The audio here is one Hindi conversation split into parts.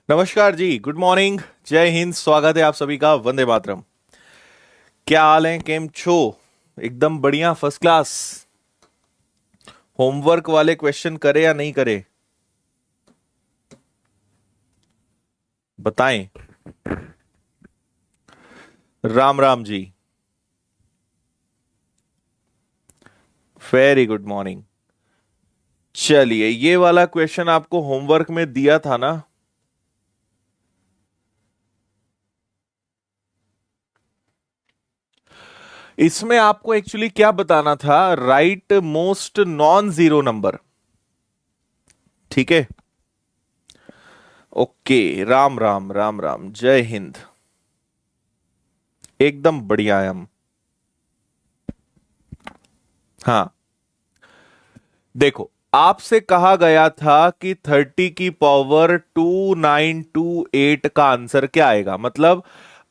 नमस्कार जी, गुड मॉर्निंग, जय हिंद। स्वागत है आप सभी का वंदे मातरम। क्या हाल है, केम छो? एकदम बढ़िया, फर्स्ट क्लास। होमवर्क वाले क्वेश्चन करे या नहीं करे, बताएं। Ram Ram ji. Very good morning. चलिए, ये वाला क्वेश्चन आपको होमवर्क में दिया था ना। इसमें आपको एक्चुअली क्या बताना था? Right most non zero number. ठीक है, ओके। राम राम राम राम, जय हिंद। एकदम बढ़िया है हम। हाँ, देखो, आपसे कहा गया था कि 30 की पावर 2928 का आंसर क्या आएगा। मतलब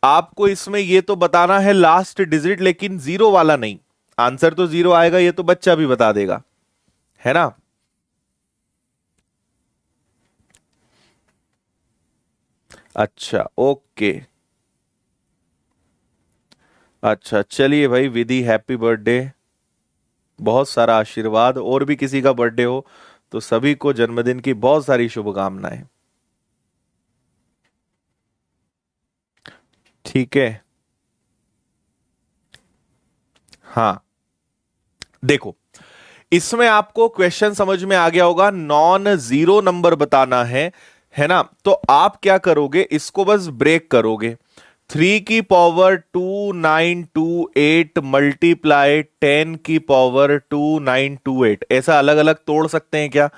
आपको इसमें ये तो बताना है लास्ट डिजिट, लेकिन जीरो वाला नहीं। आंसर तो जीरो आएगा, ये तो बच्चा भी बता देगा, है ना। अच्छा, ओके। अच्छा, चलिए भाई, विधि हैप्पी बर्थडे। बहुत सारा आशीर्वाद, और भी किसी का बर्थडे हो तो सभी को जन्मदिन की बहुत सारी शुभकामनाएं। ठीक है। हाँ, देखो, इसमें आपको क्वेश्चन समझ में आ गया होगा। नॉन जीरो नंबर बताना है ना। तो आप क्या करोगे, इसको बस ब्रेक करोगे। 3 की पावर 2928 मल्टीप्लाई 10 की पावर 2928, ऐसा अलग अलग तोड़ सकते हैं क्या?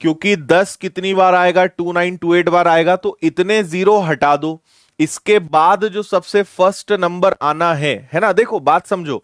क्योंकि 10 कितनी बार आएगा, 2928 बार आएगा, तो इतने जीरो हटा दो। इसके बाद जो सबसे फर्स्ट नंबर आना है ना। देखो, बात समझो।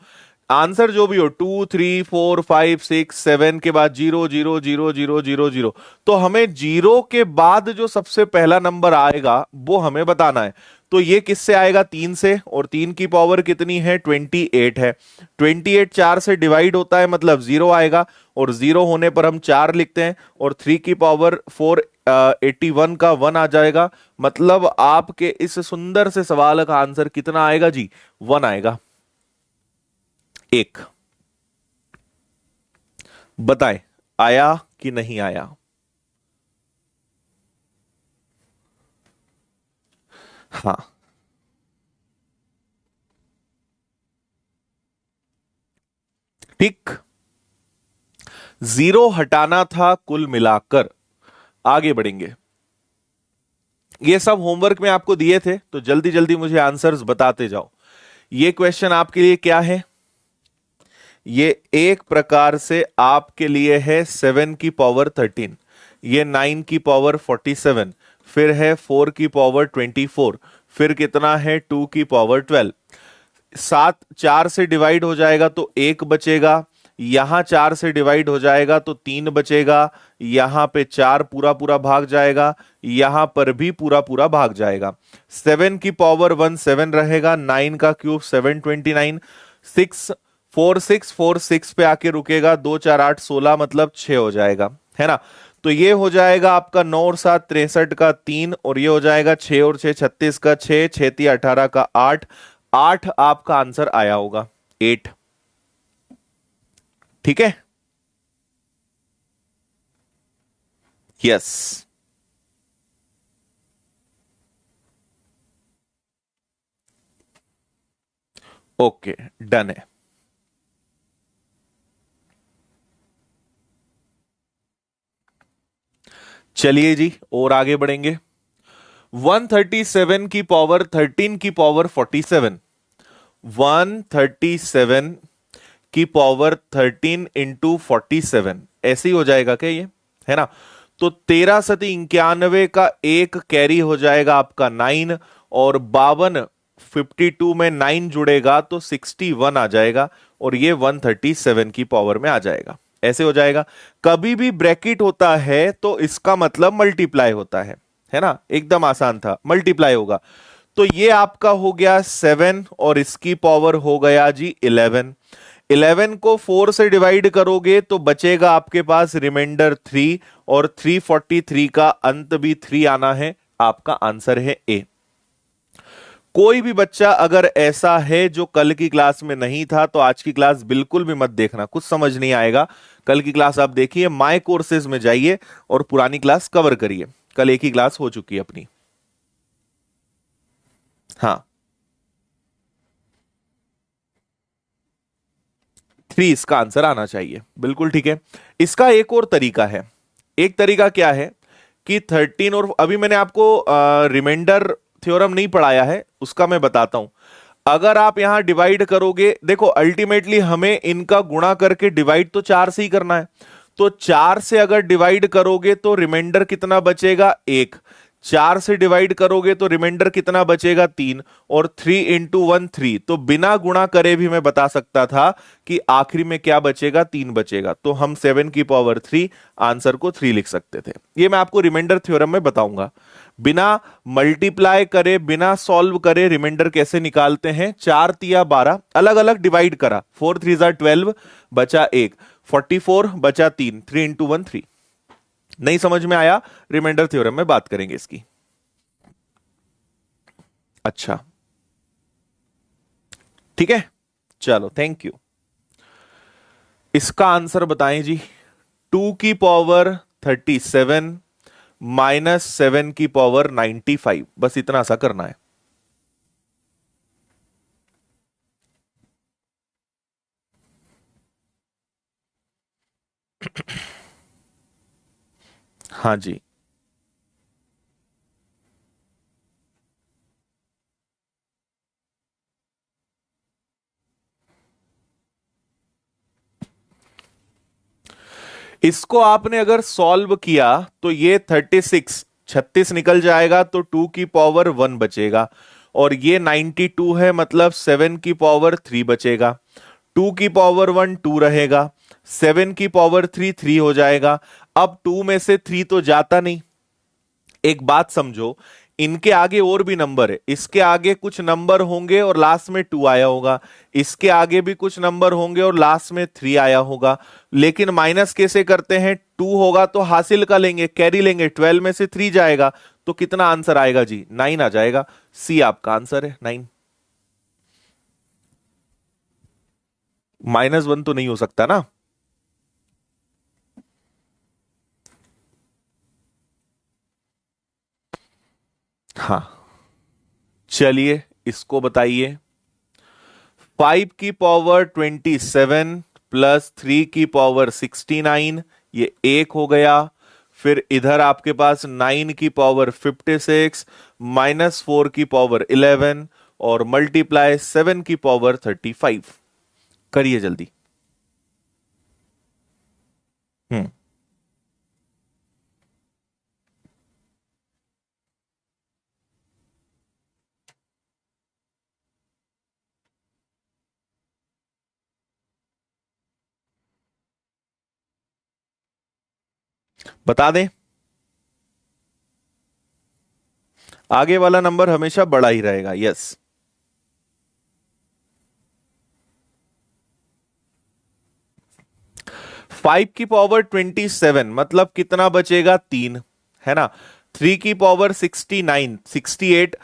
आंसर जो भी हो, 2 3 4 5 6 7 के बाद zero zero zero zero zero zero, तो हमें जीरो के बाद जो सबसे पहला नंबर आएगा वो हमें बताना है। तो ये किससे आएगा? 3 से। और 3 की पावर कितनी है? 28 है। 28 4 से डिवाइड होता है, मतलब जीरो आएगा। और जीरो होने पर हम 4 लिखते हैं। और 3 की पावर 481 का 1 आ जाएगा। मतलब आपके इस सुंदर से सवाल का आंसर कितना आएगा जी? 1 आएगा। एक। बताएं, आया कि नहीं आया? हाँ, ठीक। जीरो हटाना था कुल मिलाकर। आगे बढ़ेंगे। ये सब होमवर्क में आपको दिए थे, तो जल्दी जल्दी मुझे आंसर्स बताते जाओ। ये क्वेश्चन आपके लिए क्या है? ये एक प्रकार से आपके लिए है 7 की पावर 13। ये 9 की पावर 47। फिर है 4 की पावर 24। फिर कितना है? 2 की पावर 12। 7 4 से डिवाइड हो जाएगा तो एक बचेगा। यहां 4 से डिवाइड हो जाएगा तो 3 बचेगा। यहां पे 4 पूरा पूरा भाग जाएगा। यहां पर भी पूरा पूरा भाग जाएगा। 7 की पावर 1 7 रहेगा। 9 का क्यूब 7 29। 6 4 6 4 6 पे आके रुकेगा। 2 4 8 16, मतलब 6 हो जाएगा, है ना। तो ये हो जाएगा आपका 9 और 7 63 का 3। और ये हो जाएगा 6 और 6 36 का 6। 6 3 18 का 8। 8 आपका आंसर आया होगा। 8। ठीक है। यस। ओके, डन है। चलिए जी, और आगे बढ़ेंगे। 137 की पावर 13 की पावर 47। 137 की पावर 13 इंटू 47, ऐसे ही हो जाएगा क्या ये? है ना। तो 13 सती 91 का एक कैरी हो जाएगा आपका 9। और 52 में 9 जुड़ेगा तो 61 आ जाएगा। और ये 137 की पावर में आ जाएगा। ऐसे हो जाएगा। कभी भी ब्रैकेट होता है तो इसका मतलब मल्टीप्लाई होता है ना। एकदम आसान था, मल्टीप्लाई होगा। तो ये आपका हो गया 7 और इसकी पावर हो गया जी 11। 11 को 4 से डिवाइड करोगे तो बचेगा आपके पास रिमाइंडर 3। और 343 का अंत भी 3 आना है। आपका आंसर है ए। कोई भी बच्चा अगर ऐसा है जो कल की क्लास में नहीं था तो आज की क्लास बिल्कुल भी मत देखना, कुछ समझ नहीं आएगा। कल की क्लास आप देखिए, माय कोर्सेज में जाइए और पुरानी क्लास कवर करिए। कल एक ही क्लास हो चुकी है अपनी। हाँ, 3 इसका आंसर आना चाहिए, बिल्कुल ठीक है। इसका एक और तरीका है। एक तरीका क्या है कि 13 और अभी मैंने आपको रिमाइंडर थ्योरम नहीं पढ़ाया है, उसका मैं बताता हूं। अगर आप यहां डिवाइड करोगे, देखो अल्टीमेटली हमें इनका गुणा करके डिवाइड तो 4 से ही करना है। तो 4 से अगर डिवाइड करोगे तो रिमाइंडर कितना बचेगा, 1। 4 से डिवाइड करोगे तो रिमाइंडर कितना बचेगा, 3। और 3 इंटू 1 3। तो बिना गुणा करे भी मैं बता सकता था कि आखिरी में क्या बचेगा, 3 बचेगा। तो हम 7 की पावर 3 आंसर को 3 लिख सकते थे। ये मैं आपको रिमाइंडर थ्योरम में बताऊंगा। बिना मल्टीप्लाई करे, बिना सॉल्व करे रिमाइंडर कैसे निकालते हैं। 4 तिया 12, अलग अलग डिवाइड करा, 4 3 12, बचा 1, 44 बचा 3, 3 इंटू 1 3। नहीं समझ में आया, रिमाइंडर थ्योरम में बात करेंगे इसकी। अच्छा, ठीक है, चलो थैंक यू। इसका आंसर बताएं जी। 2 की पावर 37 माइनस 7 की पावर 95, बस इतना सा करना है। हाँ जी, इसको आपने अगर सॉल्व किया तो ये 36 निकल जाएगा, तो 2 की पावर 1 बचेगा। और ये 92 है, मतलब 7 की पावर 3 बचेगा। 2 की पावर 1 2 रहेगा, 7 की पावर 3 3 हो जाएगा। अब 2 में से 3 तो जाता नहीं। एक बात समझो, इनके आगे और भी नंबर है, इसके आगे कुछ नंबर होंगे और लास्ट में 2 आया होगा, इसके आगे भी कुछ नंबर होंगे और लास्ट में 3 आया होगा। लेकिन माइनस कैसे करते हैं, 2 होगा तो हासिल का लेंगे, कैरी लेंगे, 12 में से 3 जाएगा, तो कितना आंसर आएगा जी, 9 आ जाएगा। सी आपका आंसर है, 9। -1 तो नहीं हो सकता ना। हाँ, चलिए इसको बताइए। 5 की पावर 27 प्लस 3 की पावर 69, ये 1 हो गया। फिर इधर आपके पास 9 की पावर 56 माइनस 4 की पावर 11 और मल्टीप्लाई 7 की पावर 35। करिए जल्दी। हम्म, बता दें, आगे वाला नंबर हमेशा बड़ा ही रहेगा। यस, 5 की पावर 27 मतलब कितना बचेगा, 3, है ना। 3 की पावर 69 68,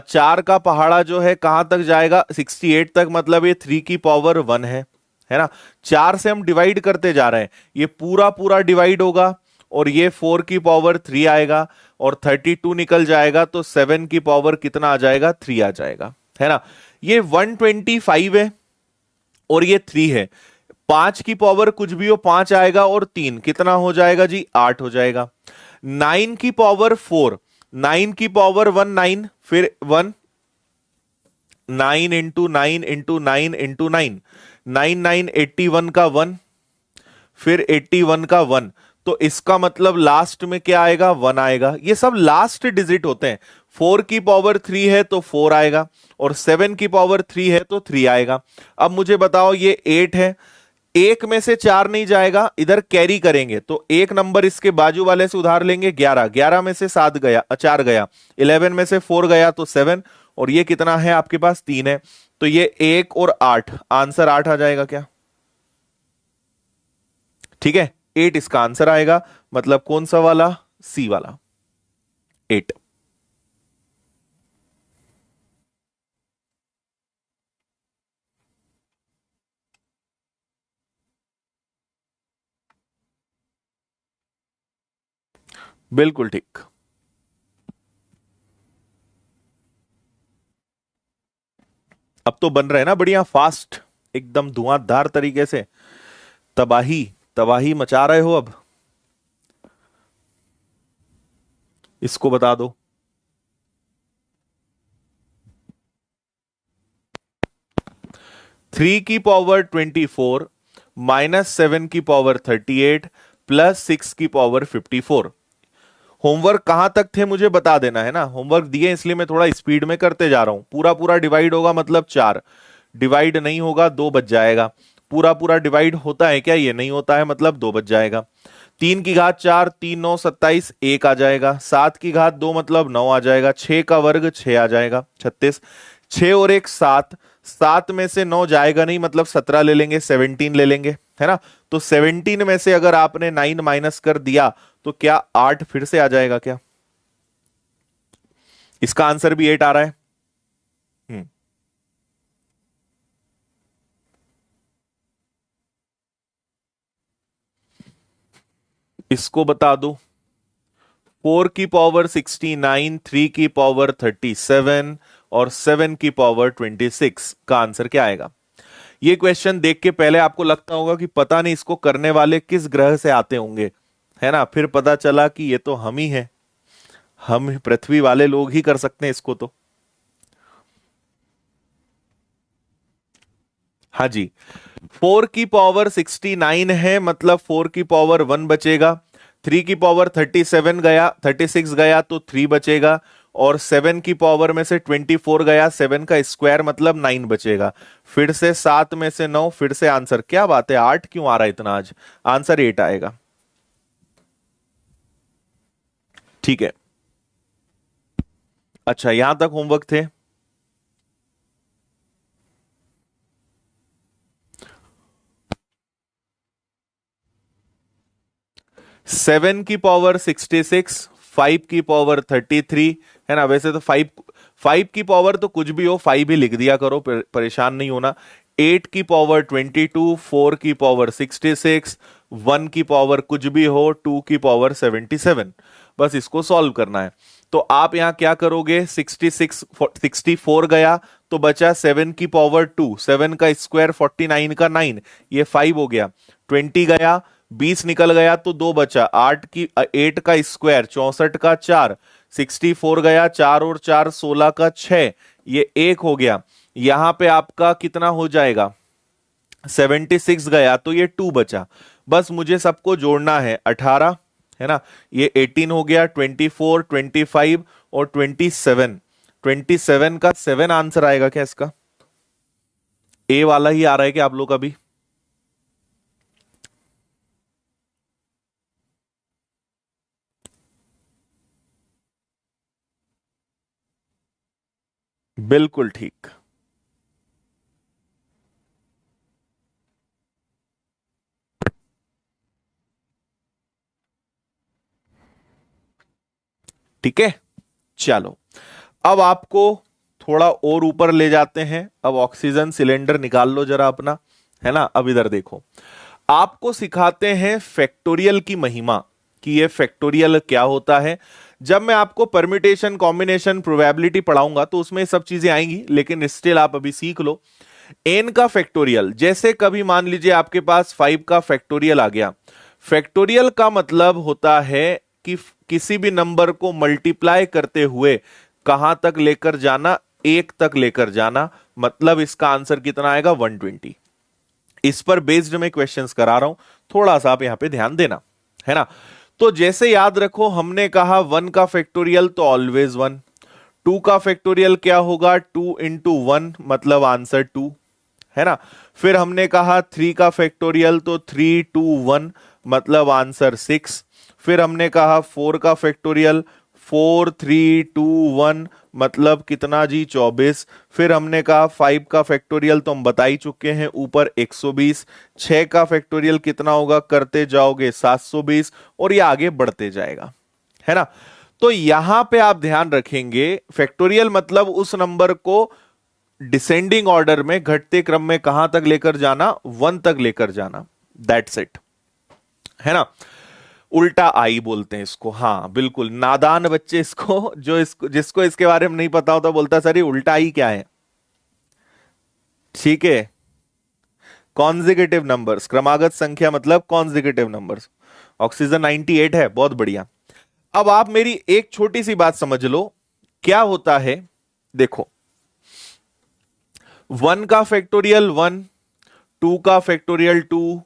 4 का पहाड़ा जो है कहां तक जाएगा, 68 तक, मतलब ये 3 की पावर 1 है ना। 4 से हम डिवाइड करते जा रहे हैं, ये पूरा पूरा डिवाइड होगा और ये 4 की पावर 3 आएगा और 32 निकल जाएगा, तो 7 की पावर कितना आ जाएगा, 3 आ जाएगा, है ना। ये 125 है और ये 3 है। 5 की पावर कुछ भी हो, 5 आएगा और 3 कितना हो जाएगा जी, 8 हो जाएगा। 9 की पावर 4, 9 की पावर 1 9, फिर 1, 9 इंटू 9 इंटू 9 इंटू 9, 9 9 81 का 1, फिर 81 का 1। तो इसका मतलब लास्ट में क्या आएगा, 1 आएगा। ये सब लास्ट डिजिट होते हैं। 4 की पावर 3 है तो 4 आएगा और 7 की पावर 3 है तो 3 आएगा। अब मुझे बताओ, ये 8 है, एक में से 4 नहीं जाएगा, इधर कैरी करेंगे तो एक नंबर इसके बाजू वाले से उधार लेंगे, 11, 11 में से 7 गया, 4 गया, 11 में से 4 गया तो 7, और ये कितना है आपके पास, 3 है। तो ये 1 और 8, आंसर 8 आ जाएगा क्या, ठीक है। 8 इसका आंसर आएगा, मतलब कौन सा वाला, सी वाला, 8। बिल्कुल ठीक। अब तो बन रहे हैं ना बढ़िया फास्ट, एकदम धुआंधार तरीके से। तबाही तबाही मचा रहे हो अब। इसको बता दो। 3 की पावर 24 -7 की पावर 38 +6 की पावर 54। होमवर्क कहां तक थे मुझे बता देना है ना। होमवर्क दिए इसलिए मैं थोड़ा स्पीड में करते जा रहा हूं। पूरा पूरा डिवाइड होगा मतलब 4, डिवाइड नहीं होगा 2 बच जाएगा। पूरा पूरा डिवाइड होता है क्या? ये नहीं होता है, मतलब 2 बच जाएगा। 3 की घात 4, 3 9 27, 1 आ जाएगा। 7 की घात 2 मतलब 9 आ जाएगा। 6 का वर्ग 6 आ जाएगा, 36। 6 और 1 7, 7 में से 9 जाएगा नहीं, मतलब 17 ले लेंगे, 17 ले लेंगे, है ना। तो 17 में से अगर आपने 9 माइनस कर दिया तो क्या 8 फिर से आ जाएगा क्या? इसका आंसर भी 8 आ रहा है। हम्म इसको बता दो। 4 की पावर 69, 3 की पावर 37 और 7 की पावर 26 का आंसर क्या आएगा? ये क्वेश्चन देख के पहले आपको लगता होगा कि पता नहीं इसको करने वाले किस ग्रह से आते होंगे, है ना। फिर पता चला कि ये तो हम ही हैं, हम पृथ्वी वाले लोग ही कर सकते हैं इसको तो। हाँ जी। 4 की पावर 69 है, मतलब 4 की पावर 1 बचेगा। 3 की पावर 37 गया, 36 गया तो 3 बचेगा। और 7 की पावर में से 24 गया, 7 का स्क्वायर मतलब 9 बचेगा। फिर से 7 में से 9, फिर से आंसर। क्या बात है, 8 क्यों आ रहा है इतना आज? आंसर 8 आएगा। ठीक है। अच्छा, यहां तक होमवर्क थे। 7 की पावर 66, 5 की पावर 33, है ना। वैसे तो 5 की पावर तो कुछ भी हो, 5 ही लिख दिया करो, परेशान नहीं होना। 8 की पावर 22, 4 की पावर 66, 1 की पावर कुछ भी हो, 2 की पावर 77। बस इसको सॉल्व करना है। तो आप यहां क्या करोगे? 64 गया तो बचा 7 की पावर 2, 7 का स्क्वायर 49 का 9, ये 5 हो गया। 20 गया, 20 निकल गया तो 2 बचा। 8 का स्क्वायर 64 का 4, 64 गया, 4 और 4 16 का 6, ये 1 हो गया। यहां पे आपका कितना हो जाएगा? 76 गया तो ये 2 बचा। बस मुझे सबको जोड़ना है, 18, है ना। ये 18 हो गया, 24, 25 और 27। 27 का 7 आंसर आएगा क्या इसका? ए वाला ही आ रहा है क्या आप लोग अभी? बिल्कुल ठीक। ठीक है, चलो। अब आपको थोड़ा और ऊपर ले जाते हैं। अब ऑक्सीजन सिलेंडर निकाल लो जरा अपना, है ना। अब इधर देखो, आपको सिखाते हैं फैक्टोरियल की महिमा, कि ये फैक्टोरियल क्या होता है। जब मैं आपको परम्यूटेशन, कॉम्बिनेशन, प्रोबेबिलिटी पढ़ाऊंगा तो उसमें सब चीजें आएंगी, लेकिन स्टिल आप अभी सीख लो। एन का फैक्टोरियल, जैसे कभी मान लीजिए आपके पास 5 का फैक्टोरियल आ गया। फैक्टोरियल का मतलब होता है कि किसी भी नंबर को मल्टीप्लाई करते हुए कहां तक लेकर जाना? 1 तक लेकर जाना। मतलब इसका आंसर कितना आएगा? 120। इस पर बेस्ड मैं क्वेश्चंस करा रहा हूं, थोड़ा सा आप यहां पे ध्यान देना, है ना। तो जैसे याद रखो, हमने कहा 1 का फैक्टोरियल तो ऑलवेज 1। 2 का फैक्टोरियल क्या होगा? 2 इंटू 1 मतलब आंसर 2, है ना। फिर हमने कहा 3 का फैक्टोरियल तो 3 2 1 मतलब आंसर 6। फिर हमने कहा 4 का फैक्टोरियल 4 3 2 1 मतलब कितना जी? 24। फिर हमने कहा 5 का फैक्टोरियल तो हम बता ही चुके हैं, ऊपर 120। 6 का फैक्टोरियल कितना होगा? करते जाओगे 720, और ये आगे बढ़ते जाएगा, है ना। तो यहां पे आप ध्यान रखेंगे, फैक्टोरियल मतलब उस नंबर को डिसेंडिंग ऑर्डर में, घटते क्रम में कहां तक लेकर जाना? 1 तक लेकर जाना। दैट्स इट, है ना। उल्टा आई बोलते हैं इसको। हाँ बिल्कुल, नादान बच्चे इसको, जो इसको जिसको इसके बारे में नहीं पता होता बोलता सर ये उल्टा आई क्या है। ठीक है, कॉन्जिगेटिव नंबर्स, क्रमागत संख्या मतलब कॉन्जिगेटिव नंबर्स। ऑक्सीजन 98 है, बहुत बढ़िया। अब आप मेरी एक छोटी सी बात समझ लो, क्या होता है देखो, 1 का फैक्टोरियल 1, 2 का फैक्टोरियल 2,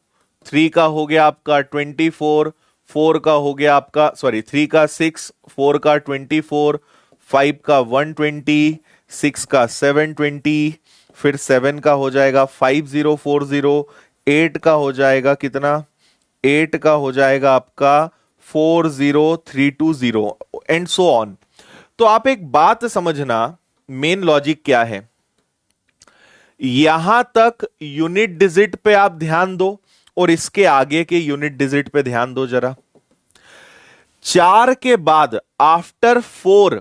3 का हो गया आपका 24, 4 का हो गया आपका, सॉरी 3 का 6, 4 का 24, 5 का 120, 6 का 720, फिर 7 का हो जाएगा 5040, 8 का हो जाएगा कितना, 8 का हो जाएगा आपका 40320 एंड सो ऑन। तो आप एक बात समझना, मेन लॉजिक क्या है, यहां तक यूनिट डिजिट पे आप ध्यान दो और इसके आगे के यूनिट डिजिट पे ध्यान दो जरा। 4 के बाद आफ्टर 4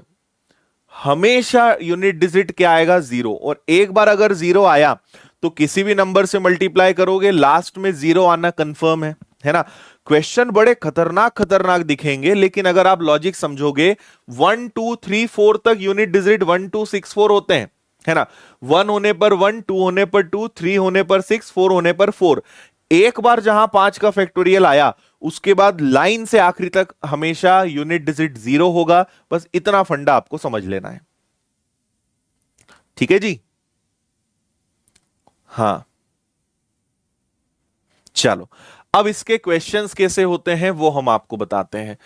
हमेशा यूनिट डिजिट क्या आएगा, 0। और एक बार अगर 0 आया तो किसी भी नंबर से मल्टीप्लाई करोगे लास्ट में 0 आना कंफर्म है ना। क्वेश्चन बड़े खतरनाक खतरनाक दिखेंगे, लेकिन अगर आप लॉजिक समझोगे, 1 2 3 4 तक यूनिट डिजिट 1 2 6 4 होते हैं, है ना। 1 होने पर 1, 2 होने पर 2, 3 होने पर 6, 4 होने पर 4। एक बार जहां 5 का फैक्टोरियल आया उसके बाद लाइन से आखिरी तक हमेशा यूनिट डिजिट 0 होगा। बस इतना फंडा आपको समझ लेना है, ठीक है जी। हाँ चलो, अब इसके क्वेश्चंस कैसे होते हैं वो हम आपको बताते हैं।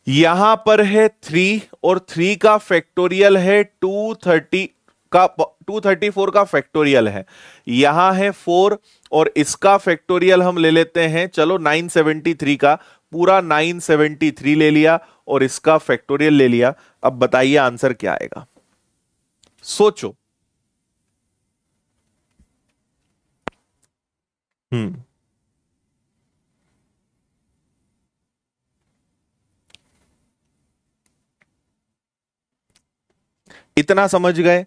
यहां पर है 3 और 3 का फैक्टोरियल है 230 का, 234 का फैक्टोरियल है। यहां है 4 और इसका फैक्टोरियल हम ले लेते हैं, चलो 973 का, पूरा 973 ले लिया और इसका फैक्टोरियल ले लिया। अब बताइए आंसर क्या आएगा, सोचो। हम्म, इतना समझ गए।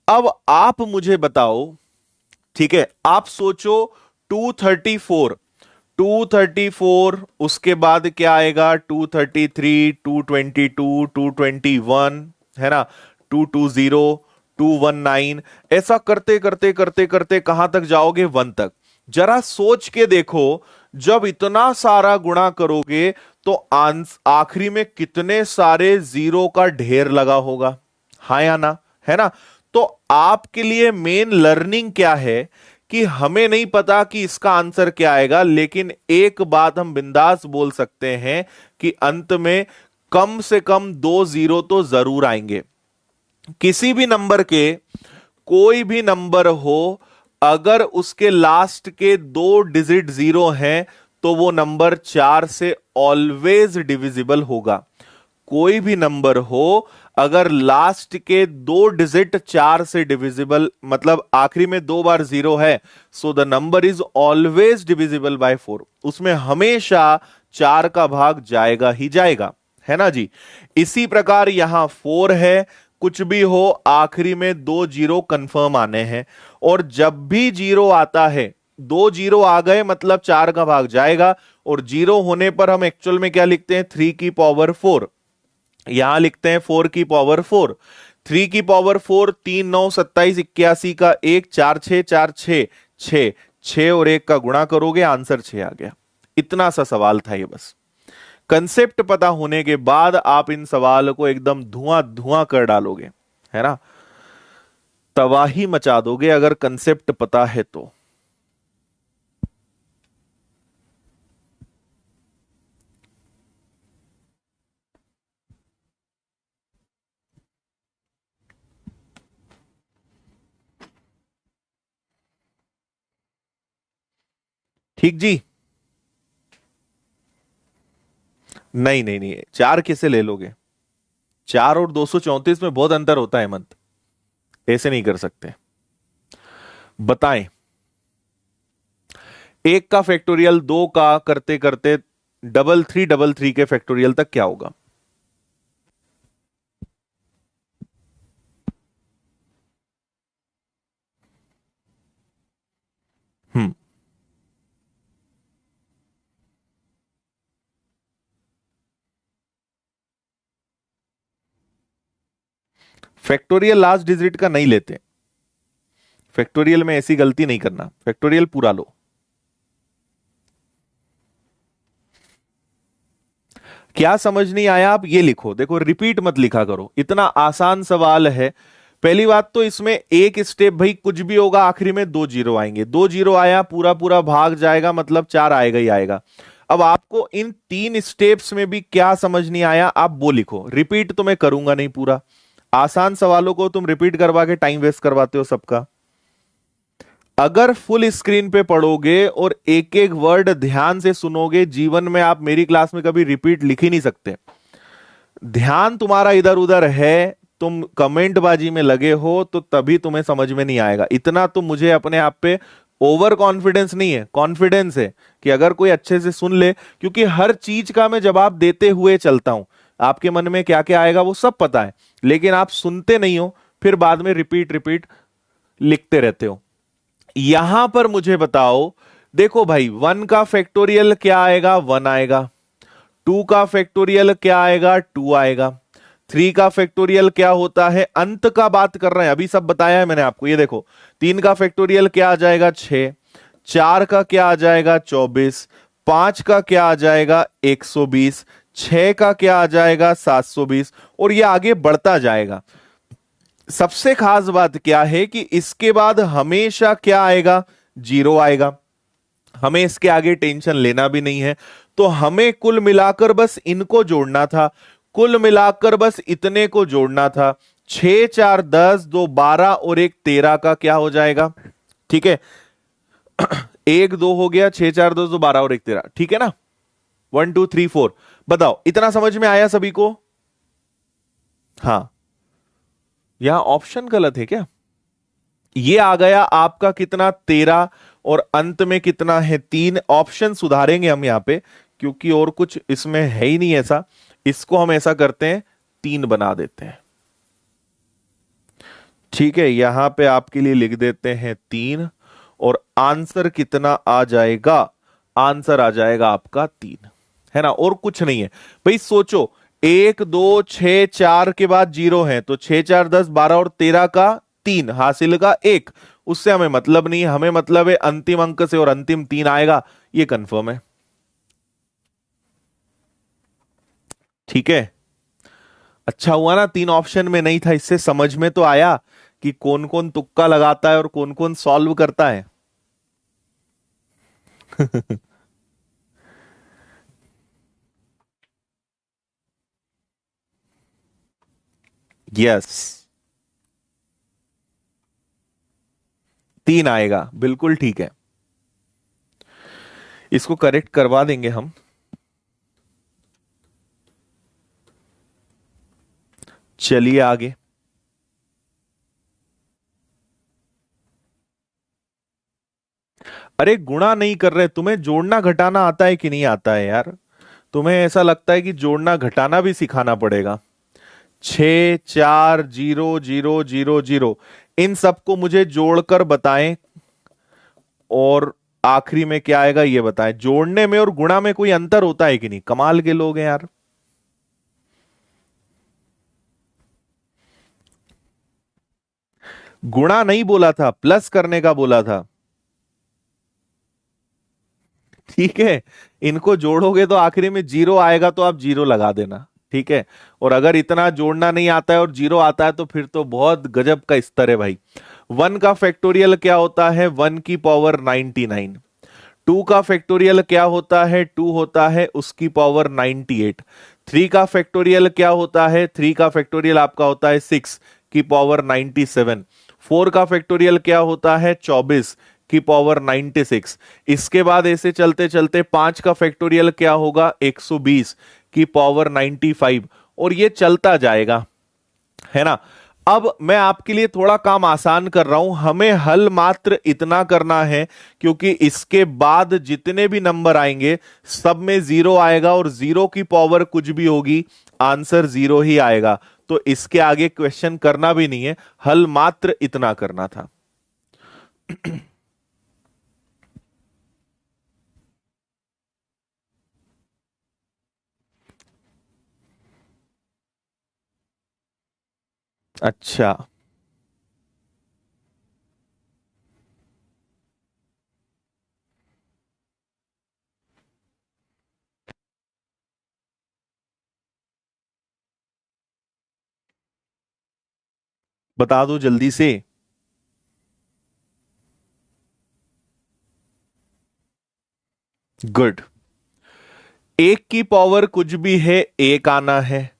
अब आप मुझे बताओ, ठीक है, आप सोचो 234, 234 उसके बाद क्या आएगा, 233, 222, 221, है ना, 220, 219, ऐसा करते करते करते करते कहां तक जाओगे, 1 तक। जरा सोच के देखो, जब इतना सारा गुणा करोगे तो आखिरी में कितने सारे जीरो का ढेर लगा होगा, हाँ या ना, है ना। तो आपके लिए मेन लर्निंग क्या है कि हमें नहीं पता कि इसका आंसर क्या आएगा, लेकिन एक बात हम बिंदास बोल सकते हैं कि अंत में कम से कम 2 जीरो तो जरूर आएंगे। किसी भी नंबर के, कोई भी नंबर हो, अगर उसके लास्ट के 2 डिजिट 0 हैं तो वो नंबर 4 से ऑलवेज डिविजिबल होगा। कोई भी नंबर हो, अगर लास्ट के 2 डिजिट 4 से डिविजिबल, मतलब आखिरी में 2 बार 0 है, so the number is always divisible by 4। उसमें हमेशा 4 का भाग जाएगा ही जाएगा, है ना जी। इसी प्रकार यहां 4 है, कुछ भी हो आखिरी में 2 जीरो कंफर्म आने हैं। और जब भी जीरो आता है, 2 जीरो आ गए मतलब 4 का भाग जाएगा। और जीरो होने पर हम एक्चुअल में क्या लिखते हैं, 3 की पावर 4। यहां लिखते हैं 4 की पावर 4, 3 की पावर 4, 3 9 27 81 का 1, 4 6 4 6 6, 6 और 1 का गुणा करोगे आंसर 6 आ गया। इतना सा सवाल था ये। बस कंसेप्ट पता होने के बाद आप इन सवाल को एकदम धुआं धुआं कर डालोगे, है ना, तबाही मचा दोगे अगर कंसेप्ट पता है तो। ठीक जी। नहीं नहीं नहीं, 4 किसे ले लोगे, 4 और 234 में बहुत अंतर होता है मंत, ऐसे नहीं कर सकते। बताएं, 1 का फैक्टोरियल 2 का करते करते 3333 के फैक्टोरियल तक क्या होगा। हम्म, फैक्टोरियल लास्ट डिजिट का नहीं लेते, फैक्टोरियल में ऐसी गलती नहीं करना, फैक्टोरियल पूरा लो। क्या समझ नहीं आया आप ये लिखो, देखो रिपीट मत लिखा करो, इतना आसान सवाल है। पहली बात तो इसमें एक स्टेप भाई कुछ भी होगा आखिरी में दो जीरो आएंगे, दो जीरो आया पूरा पूरा भाग जाएगा, मतलब चार आएगा ही आएगा। अब आपको इन तीन स्टेप्स में भी क्या समझ नहीं आया आप वो लिखो, रिपीट तो मैं करूंगा नहीं पूरा, आसान सवालों को तुम रिपीट करवा के टाइम वेस्ट करवाते हो सबका। अगर फुल स्क्रीन पे पढ़ोगे और एक एक वर्ड ध्यान से सुनोगे, जीवन में आप मेरी क्लास में कभी रिपीट लिख ही नहीं सकते। ध्यान तुम्हारा इधर उधर है, तुम कमेंट बाजी में लगे हो, तो तभी तुम्हें समझ में नहीं आएगा। इतना तो मुझे अपने आप पे ओवर कॉन्फिडेंस नहीं है, कॉन्फिडेंस है कि अगर कोई अच्छे से सुन ले, क्योंकि हर चीज का मैं जवाब देते हुए चलता हूं, आपके मन में क्या क्या आएगा वो सब पता है, लेकिन आप सुनते नहीं हो, फिर बाद में रिपीट रिपीट लिखते रहते हो। यहां पर मुझे बताओ, देखो भाई वन का फैक्टोरियल क्या आएगा, वन आएगा। टू का फैक्टोरियल क्या आएगा, टू आएगा। थ्री का फैक्टोरियल क्या होता है, अंत का बात कर रहे हैं, अभी सब बताया है मैंने आपको, ये देखो। तीन का फैक्टोरियल क्या आ जाएगा, छह। चार का क्या आ जाएगा, 24। पांच का क्या आ जाएगा, 120। छह का क्या आ जाएगा, 720, और ये आगे बढ़ता जाएगा। सबसे खास बात क्या है कि इसके बाद हमेशा क्या आएगा, जीरो आएगा। हमें इसके आगे टेंशन लेना भी नहीं है, तो हमें कुल मिलाकर बस इनको जोड़ना था, कुल मिलाकर बस इतने को जोड़ना था। 6 4 10, 2 12 और एक 13 का क्या हो जाएगा, ठीक है। एक दो हो गया, 6 4 10 2 12 और एक 13, ठीक है ना। 1 2 3 4, बताओ इतना समझ में आया सभी को। हाँ, यहां ऑप्शन गलत है क्या, ये आ गया आपका कितना, 13, और अंत में कितना है, 3। ऑप्शन सुधारेंगे हम यहां पे, क्योंकि और कुछ इसमें है ही नहीं ऐसा। इसको हम ऐसा करते हैं, 3 बना देते हैं, ठीक है। यहां पे आपके लिए लिख देते हैं 3, और आंसर कितना आ जाएगा, आंसर आ जाएगा आपका 3, है ना, और कुछ नहीं है। भाई सोचो, 1 2 6 4 के बाद जीरो है, तो 6 4 10 12 और 13 का 3 हासिल का 1, उससे हमें मतलब नहीं है, हमें मतलब है अंतिम अंक से, और अंतिम 3 आएगा, ये कंफर्म है, ठीक है। अच्छा हुआ ना 3 ऑप्शन में नहीं था, इससे समझ में तो आया कि कौन कौन तुक्का लगाता है और कौन कौन सॉल्व करता है। यस, 3 आएगा, बिल्कुल ठीक है, इसको करेक्ट करवा देंगे हम। चलिए आगे। अरे गुणा नहीं कर रहे, तुम्हें जोड़ना घटाना आता है कि नहीं आता है यार, तुम्हें ऐसा लगता है कि जोड़ना घटाना भी सिखाना पड़ेगा। 6 4 0 0 0 0, इन सबको मुझे जोड़कर बताएं, और आखिरी में क्या आएगा ये बताएं। जोड़ने में और गुणा में कोई अंतर होता है कि नहीं, कमाल के लोग हैं यार। गुणा नहीं बोला था, प्लस करने का बोला था, ठीक है। इनको जोड़ोगे तो आखिरी में जीरो आएगा, तो आप जीरो लगा देना, ठीक है। और अगर इतना जोड़ना नहीं आता है और जीरो आता है, तो फिर तो बहुत गजब का स्तर है भाई। 1 का फैक्टोरियल क्या होता है, 1 की पावर 99। 2 का फैक्टोरियल क्या होता है, 2 होता है उसकी पावर 98। 3 का फैक्टोरियल क्या होता है, 3 का फैक्टोरियल आपका होता है 6 की पावर 97। 4 का फैक्टोरियल क्या होता है, 24 की पावर 96। इसके बाद ऐसे चलते चलते 5 का फैक्टोरियल क्या होगा, 120 की पावर 95, और ये चलता जाएगा, है ना। अब मैं आपके लिए थोड़ा काम आसान कर रहा हूं, हमें हल मात्र इतना करना है, क्योंकि इसके बाद जितने भी नंबर आएंगे सब में जीरो आएगा, और जीरो की पावर कुछ भी होगी आंसर जीरो ही आएगा। तो इसके आगे क्वेश्चन करना भी नहीं है, हल मात्र इतना करना था। अच्छा, बता दो जल्दी से। गुड। एक की पावर कुछ भी है, एक आना है।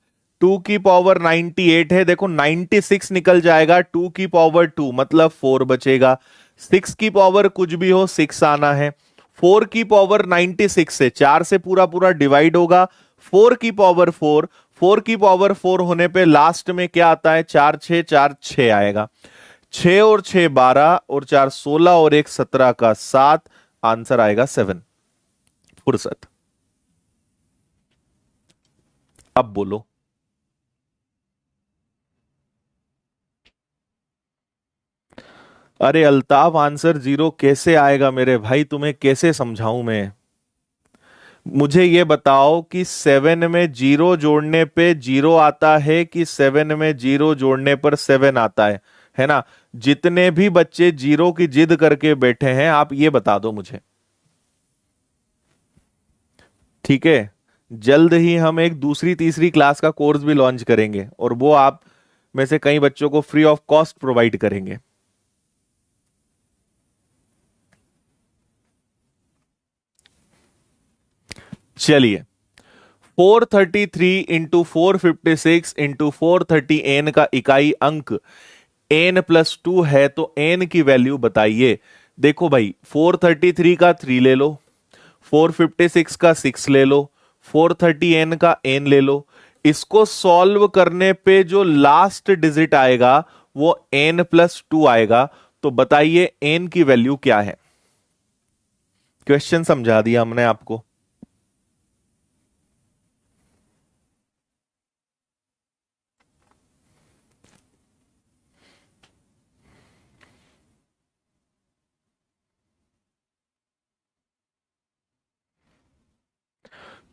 टू की पावर 98 है, देखो 96 निकल जाएगा, टू की पावर टू मतलब फोर बचेगा। सिक्स की पावर कुछ भी हो, सिक्स आना है। फोर की पावर 96 से चार से पूरा पूरा डिवाइड होगा। फोर की पावर फोर, फोर की पावर फोर होने पे लास्ट में क्या आता है, चार छह आएगा। छह और छह 12 और चार 16 और एक 17 का 7। आंसर आएगा 7। फुर्सत। अब बोलो। अरे अल्ताफ, आंसर जीरो कैसे आएगा मेरे भाई, तुम्हें कैसे समझाऊं मैं। मुझे ये बताओ कि सेवन में जीरो जोड़ने पे जीरो आता है कि सेवन में जीरो जोड़ने पर सेवन आता है ना। जितने भी बच्चे जीरो की जिद करके बैठे हैं, आप ये बता दो मुझे। ठीक है। जल्द ही हम एक दूसरी तीसरी क्लास का कोर्स भी लॉन्च करेंगे, और वो आप में से कई बच्चों को फ्री ऑफ कॉस्ट प्रोवाइड करेंगे। चलिए। 433 इंटू 456 इंटू 430 एन का इकाई अंक एन प्लस टू है, तो एन की वैल्यू बताइए। देखो भाई, 433 का 3 ले लो, 456 का 6 ले लो, 430 एन का एन ले लो। इसको सॉल्व करने पे जो लास्ट डिजिट आएगा वो एन प्लस टू आएगा। तो बताइए एन की वैल्यू क्या है। क्वेश्चन समझा दिया हमने आपको।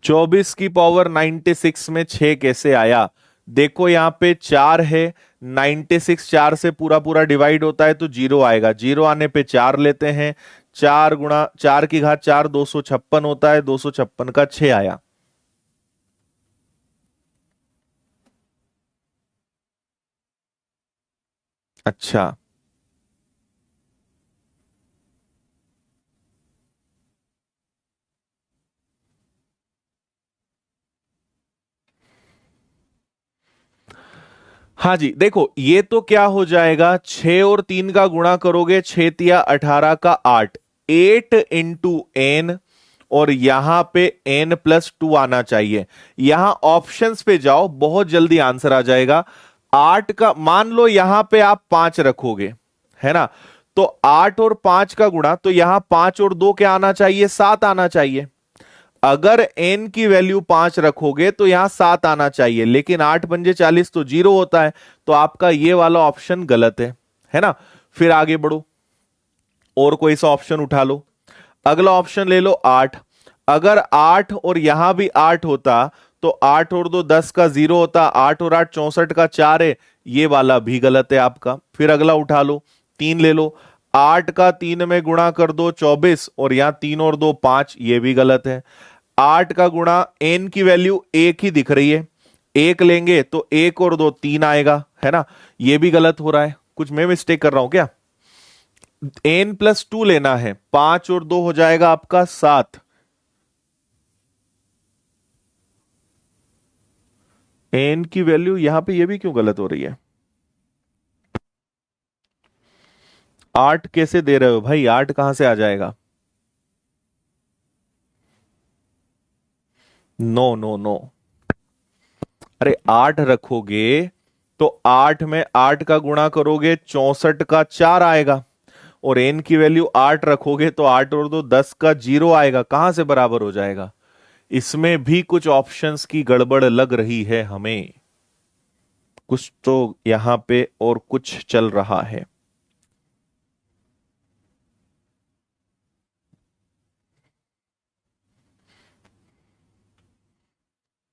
24 की पावर 96 में 6 कैसे आया। देखो यहां पे चार है, 96 चार से पूरा पूरा डिवाइड होता है तो जीरो आएगा। जीरो आने पे चार लेते हैं, चार गुणा चार की घात चार 256 होता है, 256 का 6 आया। अच्छा। हाँ जी, देखो ये तो क्या हो जाएगा, 6 और 3 का गुणा करोगे, 6 तिया 18 का 8, 8 इंटू एन। और यहां पे एन प्लस टू आना चाहिए। यहां ऑप्शंस पे जाओ, बहुत जल्दी आंसर आ जाएगा। 8 का मान लो यहां पे आप 5 रखोगे, है ना। तो 8 और 5 का गुणा, तो यहां 5 और 2 क्या आना चाहिए, 7 आना चाहिए। अगर n की वैल्यू 5 रखोगे तो यहां 7 आना चाहिए, लेकिन 8 पंजे 40 तो जीरो होता है। तो आपका ये वाला ऑप्शन गलत है ना। फिर आगे बढ़ो, और कोई सा ऑप्शन उठा लो। अगला ऑप्शन ले लो 8। अगर 8 और यहां भी 8 होता तो 8 और 2 10 का जीरो होता, 8 और 8 64 का 4 है। ये वाला भी गलत है आपका। फिर अगला उठा लो, 3 ले लो। 8 का 3 में गुणा कर दो 24, और यहां 3 और 2 5, ये भी गलत है। 8 का गुणा, एन की वैल्यू एक ही दिख रही है, एक लेंगे तो एक और दो तीन आएगा, है ना। ये भी गलत हो रहा है, कुछ मैं मिस्टेक कर रहा हूं क्या। एन प्लस टू लेना है, 5 और 2 हो जाएगा आपका 7। एन की वैल्यू यहां पे ये भी क्यों गलत हो रही है। 8 कैसे दे रहे हो भाई, 8 कहां से आ जाएगा। No no no. अरे 8 रखोगे तो 8 में 8 का गुणा करोगे 64 का 4 आएगा। और एन की वैल्यू 8 रखोगे तो 8 और 2 10 का जीरो आएगा, कहां से बराबर हो जाएगा। इसमें भी कुछ ऑप्शंस की गड़बड़ लग रही है हमें। कुछ तो यहां पे और कुछ चल रहा है।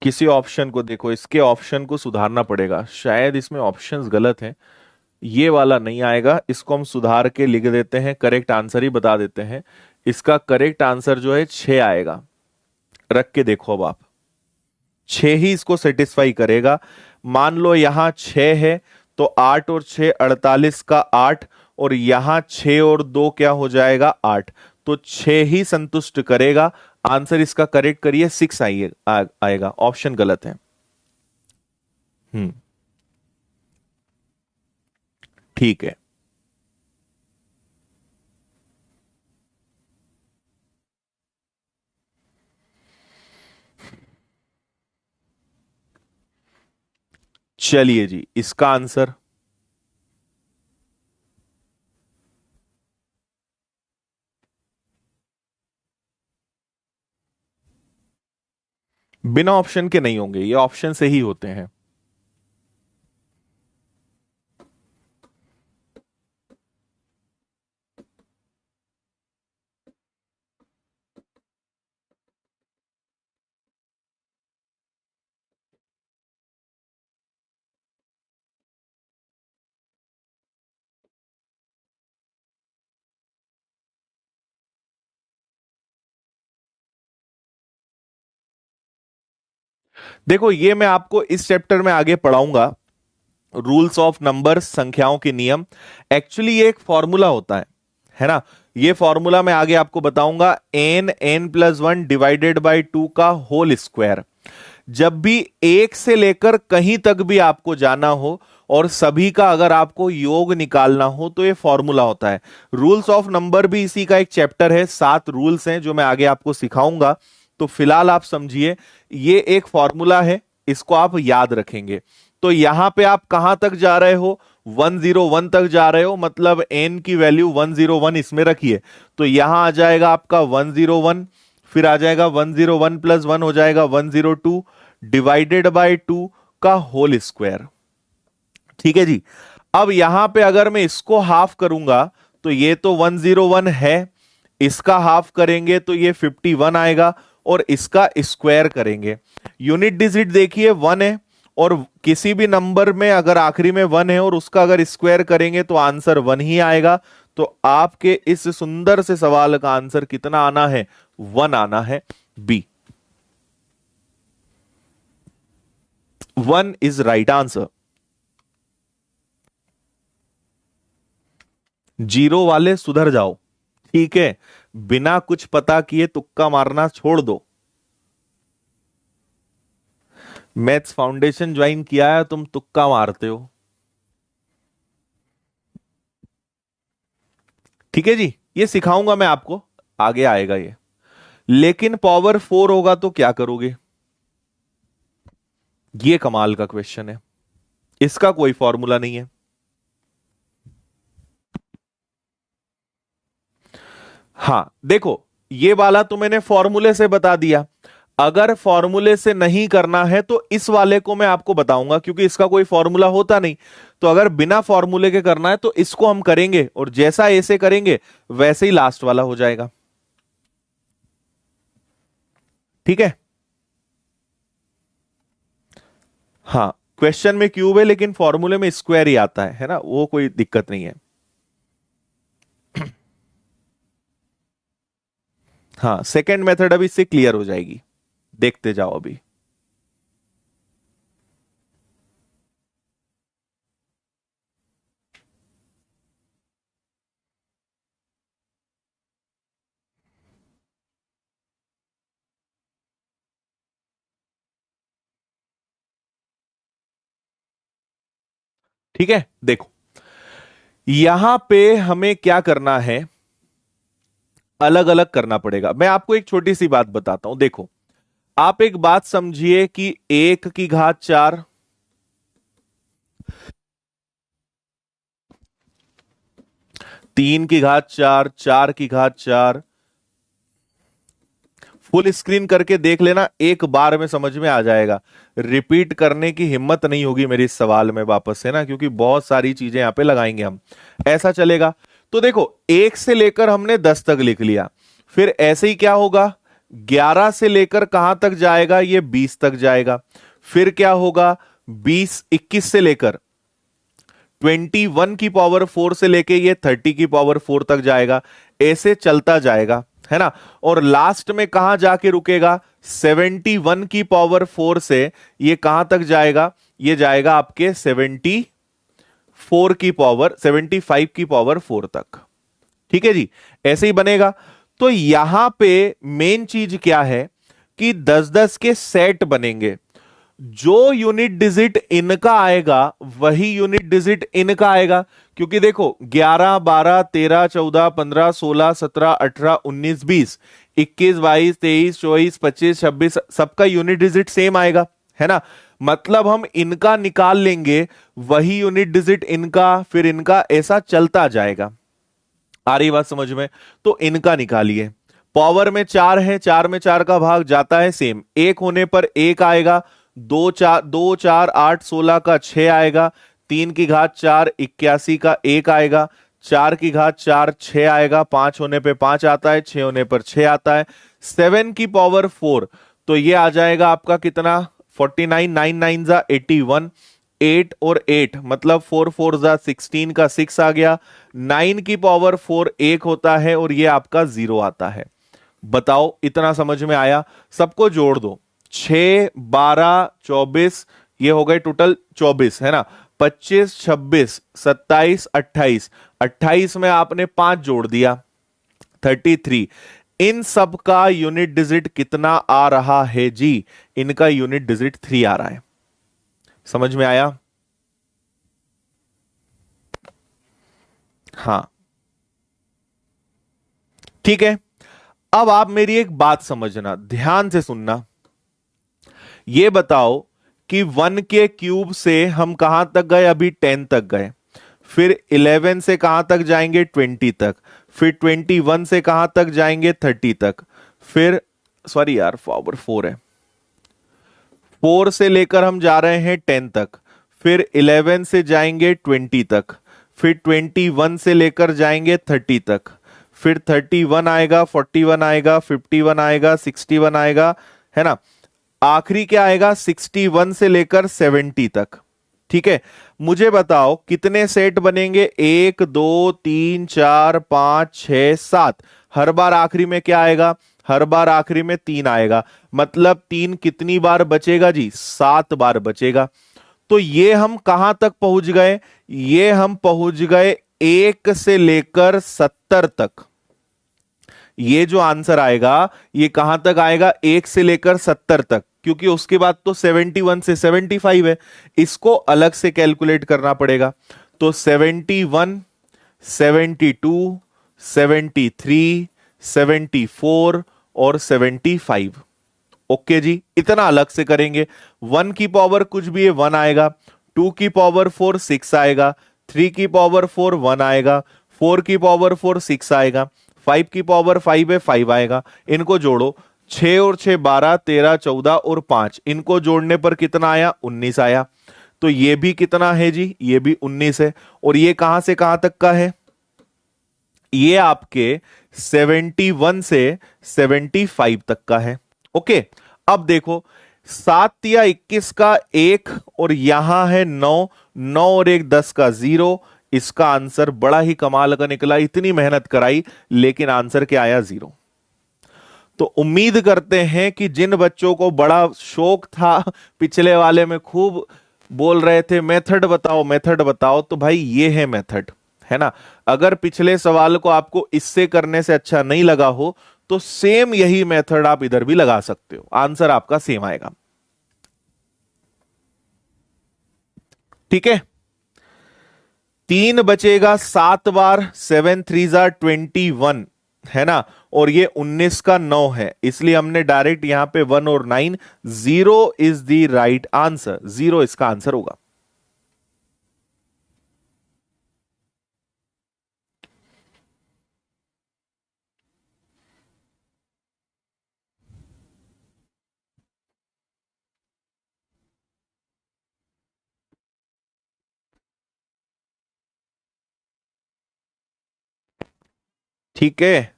किसी ऑप्शन को देखो, इसके ऑप्शन को सुधारना पड़ेगा, शायद इसमें ऑप्शंस गलत हैं, ये वाला नहीं आएगा, इसको हम सुधार के लिख देते हैं, करेक्ट आंसर ही बता देते हैं। इसका करेक्ट आंसर जो है 6 आएगा। रख के देखो अब आप, 6 ही इसको सेटिस्फाई करेगा। मान लो यहां 6 है तो 8 और 6 48 का 8, और यहां 6 और 2 क्या हो जाएगा 8, तो 6 ही संतुष्ट करेगा। आंसर इसका करेक्ट करिए 6 आएगा, ऑप्शन गलत है। ठीक है। चलिए जी, इसका आंसर बिना ऑप्शन के नहीं होंगे, ये ऑप्शन से ही होते हैं। देखो, ये मैं आपको इस चैप्टर में आगे पढ़ाऊंगा, रूल्स ऑफ नंबर्स, संख्याओं के नियम। एक्चुअली ये एक फॉर्मूला होता है ना। ये फॉर्मूला मैं आगे आपको बताऊंगा, n+1 डिवाइडेड बाई 2 का होल स्क्वायर। जब भी एक से लेकर कहीं तक भी आपको जाना हो और सभी का अगर आपको योग निकालना हो तो ये फॉर्मूला होता है। रूल्स ऑफ नंबर भी इसी का एक चैप्टर है, 7 रूल्स हैं जो मैं आगे आपको सिखाऊंगा। तो फिलहाल आप समझिए, ये एक फॉर्मूला है, इसको आप याद रखेंगे। तो यहां पे आप कहां तक जा रहे हो, 101 तक जा रहे हो, मतलब n की वैल्यू 101 इसमें रखिए। तो यहां आ जाएगा आपका 101, फिर आ जाएगा 101 प्लस 1 हो जाएगा 102 डिवाइडेड बाय 2 का होल स्क्वायर। ठीक है जी। अब यहां पे अगर मैं इसको हाफ करूंगा तो ये तो 101 है, इसका हाफ करेंगे तो ये 51 आएगा, और इसका स्क्वायर करेंगे। यूनिट डिजिट देखिए 1 है, और किसी भी नंबर में अगर आखिरी में 1 है और उसका अगर स्क्वायर करेंगे तो आंसर 1 ही आएगा। तो आपके इस सुंदर से सवाल का आंसर कितना आना है, 1 आना है, B. 1 is right answer. Zero वाले सुधर जाओ, ठीक है, बिना कुछ पता किए तुक्का मारना छोड़ दो। मैथ्स फाउंडेशन ज्वाइन किया है, तुम तुक्का मारते हो। ठीक है जी, ये सिखाऊंगा मैं आपको, आगे आएगा ये। लेकिन पावर 4 होगा तो क्या करोगे, ये कमाल का क्वेश्चन है, इसका कोई फॉर्मूला नहीं है। हां देखो, ये वाला तो मैंने फॉर्मूले से बता दिया। अगर फॉर्मूले से नहीं करना है तो इस वाले को मैं आपको बताऊंगा, क्योंकि इसका कोई फॉर्मूला होता नहीं। तो अगर बिना फॉर्मूले के करना है तो इसको हम करेंगे, और जैसा ऐसे करेंगे वैसे ही लास्ट वाला हो जाएगा। ठीक है। हाँ, क्वेश्चन में क्यूब है लेकिन फॉर्मूले में स्क्वायर ही आता है ना, वो कोई दिक्कत नहीं है। हाँ, सेकंड मेथड अभी इससे क्लियर हो जाएगी, देखते जाओ अभी। ठीक है, देखो यहां पे हमें क्या करना है, अलग अलग करना पड़ेगा। मैं आपको एक छोटी सी बात बताता हूं, देखो आप एक बात समझिए कि 1 की घात 4, 3 की घात 4, 4 की घात 4, फुल स्क्रीन करके देख लेना, एक बार में समझ में आ जाएगा। रिपीट करने की हिम्मत नहीं होगी मेरी इस सवाल में वापस से ना, क्योंकि बहुत सारी चीजें यहां पे लगाएंगे हम, ऐसा चलेगा। तो देखो 1 से लेकर हमने 10 तक लिख लिया, फिर ऐसे ही क्या होगा, 11 से लेकर कहां तक जाएगा, ये 20 तक जाएगा। फिर क्या होगा, 21 से लेकर 21 की पावर 4 से लेके ये 30 की पावर 4 तक जाएगा। ऐसे चलता जाएगा, है ना। और लास्ट में कहां जाके रुकेगा, 71 की पावर 4 से ये कहां तक जाएगा, ये जाएगा आपके 74 की पावर 75 की पावर 4 तक। ठीक है जी, ऐसे ही बनेगा। तो यहां पे मेन चीज क्या है कि 10-10 के सेट बनेंगे। जो यूनिट डिजिट इनका आएगा वही यूनिट डिजिट इनका आएगा। क्योंकि देखो 11, 12, 13, 14, 15, 16, 17, 18, 19, 20, 21, 22, 23, 24, 25, 26 सबका यूनिट डिजिट सेम आएगा, है ना। मतलब हम इनका निकाल लेंगे, वही यूनिट डिजिट इनका, फिर इनका, ऐसा चलता जाएगा। आ रही बात समझ में। तो इनका निकालिए। पावर में 4 है, 4 में 4 का भाग जाता है सेम, एक होने पर एक आएगा। 2 4 16 का 6 आएगा। 3 की घात 4 81 का 1 आएगा। 4 की घात 4 6 आएगा। 5 होने पे 5 आता है, 6 होने पर 6 आता है। 7 की पावर 4, तो ये आ जाएगा आपका कितना, 49, 9 9 जा 81, 8 और 8 मतलब 4 4 जा 16 का 6 आ गया। 9 की पावर 4 1 होता है और ये आपका 0 आता है। बताओ इतना समझ में आया। सबको जोड़ दो, 6 12 24, ये हो गए टोटल 24, है ना। 25 26 27 28, 28 में आपने 5 जोड़ दिया, 33। इन सब का यूनिट डिजिट कितना आ रहा है जी, इनका यूनिट डिजिट 3 आ रहा है। समझ में आया। हाँ ठीक है। अब आप मेरी एक बात समझना, ध्यान से सुनना। ये बताओ कि 1 के क्यूब से हम कहां तक गए, अभी 10 तक गए। फिर 11 से कहां तक जाएंगे, 20 तक। फिर 21 से कहां तक जाएंगे, 30 तक। फिर सॉरी यार, पावर 4 है। 4 से लेकर हम जा रहे हैं 10 तक। फिर 11 से जाएंगे 20 तक। फिर 21 से लेकर जाएंगे 30 तक। फिर 31 आएगा, 41 आएगा, 51 आएगा, 61 आएगा, है ना। आखिरी क्या आएगा, 61 से लेकर 70 तक। ठीक है। मुझे बताओ कितने सेट बनेंगे, 1 2 3 4 5 6 7। हर बार आखिरी में क्या आएगा, हर बार आखिरी में 3 आएगा। मतलब 3 कितनी बार बचेगा जी, 7 बार बचेगा। तो ये हम कहां तक पहुंच गए, ये हम पहुंच गए 1 से लेकर 70 तक। ये जो आंसर आएगा ये कहां तक आएगा, 1 से लेकर 70 तक। क्योंकि उसके बाद तो 71 से 75 है, इसको अलग से कैलकुलेट करना पड़ेगा। तो 71, 72, 73, 74 और 75। ओके जी, इतना अलग से करेंगे। 1 की पावर कुछ भी है 1 आएगा। 2 की पावर 4 6 आएगा। 3 की पावर 4 1 आएगा। 4 की पावर 4 6 आएगा। 5 की पावर 5 है 5 आएगा। इनको जोड़ो, 6 और 6 12, 13 14 और 5, इनको जोड़ने पर कितना आया, 19 आया। तो ये भी कितना है जी, ये भी 19 है। और ये कहां से कहां तक का है, ये आपके 71 से 75 तक का है। ओके। अब देखो 7 या 21 का 1 और यहां है 9, 9 और 1 10 का 0। इसका आंसर बड़ा ही कमाल का निकला, इतनी मेहनत कराई लेकिन आंसर क्या आया, 0। तो उम्मीद करते हैं कि जिन बच्चों को बड़ा शौक था, पिछले वाले में खूब बोल रहे थे मेथड बताओ मेथड बताओ, तो भाई ये है मेथड, है ना। अगर पिछले सवाल को आपको इससे करने से अच्छा नहीं लगा हो तो सेम यही मेथड आप इधर भी लगा सकते हो, आंसर आपका सेम आएगा। ठीक है। 3 बचेगा 7 बार, 7 3 जार 21, है ना। और ये 19 का 9 है, इसलिए हमने डायरेक्ट यहां पे 1 और 9, 0 इज द राइट आंसर, 0 इसका आंसर होगा। ठीक है,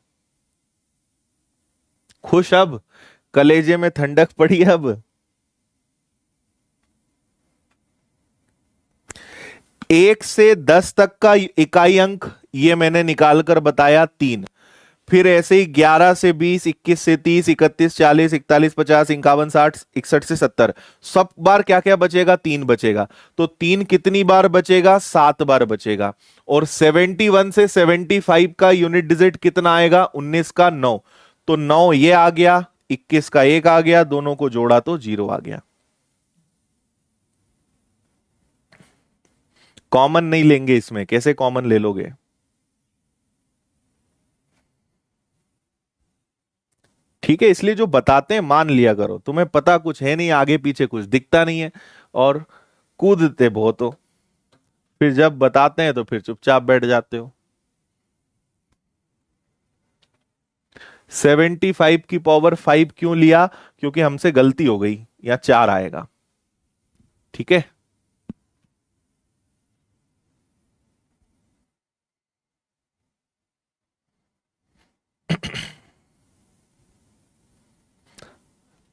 खुश अब, कलेजे में ठंडक पड़ी अब। 1 से 10 तक का इकाई अंक ये मैंने निकाल कर बताया 3। फिर ऐसे ही 11 से 20, 21 से 30, 31, 40, 41, 50, 51, 60, 61 से 70, सब बार क्या क्या बचेगा? 3 बचेगा। तो 3 कितनी बार बचेगा? 7 बार बचेगा। और 71 से 75 का यूनिट डिजिट कितना आएगा? 19 का 9। तो 9 ये आ गया, 21 का 1 आ गया, दोनों को जोड़ा तो 0 आ गया। कॉमन नहीं लेंगे इसमें, कैसे कॉमन ले लोगे? ठीक है, इसलिए जो बताते हैं मान लिया करो। तुम्हें पता कुछ है नहीं, आगे पीछे कुछ दिखता नहीं है, और कूदते बहुत हो। फिर जब बताते हैं तो फिर चुपचाप बैठ जाते हो। 75 की पावर 5 क्यों लिया? क्योंकि हमसे गलती हो गई, या 4 आएगा। ठीक है।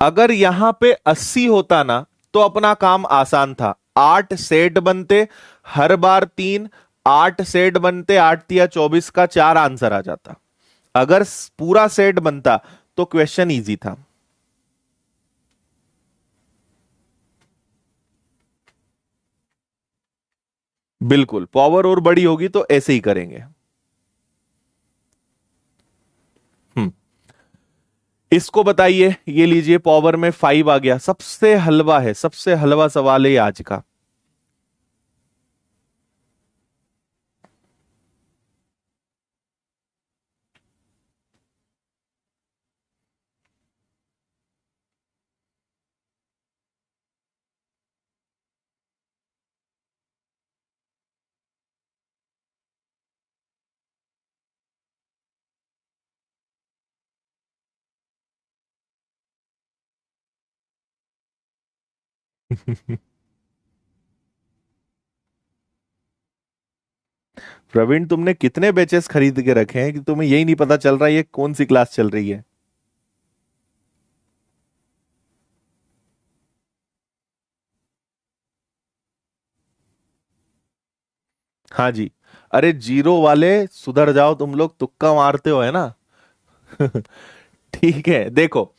अगर यहां पे 80 होता ना, तो अपना काम आसान था। 8 सेट बनते, हर बार 3, 8 सेट बनते, 8 या 24 का 4 आंसर आ जाता। अगर पूरा सेट बनता तो क्वेश्चन इजी था। बिल्कुल, पावर और बड़ी होगी तो ऐसे ही करेंगे। हम्म। इसको बताइए, ये लीजिए, पावर में 5 आ गया। सबसे हलवा है, सबसे हलवा सवाल है ये आज का। प्रवीण, तुमने कितने बैचेस खरीद के रखे हैं कि तुम्हें यही नहीं पता चल रहा है ये कौन सी क्लास चल रही है? हाँ जी। अरे जीरो वाले सुधर जाओ, तुम लोग तुक्का मारते हो, है ना? ठीक है, देखो,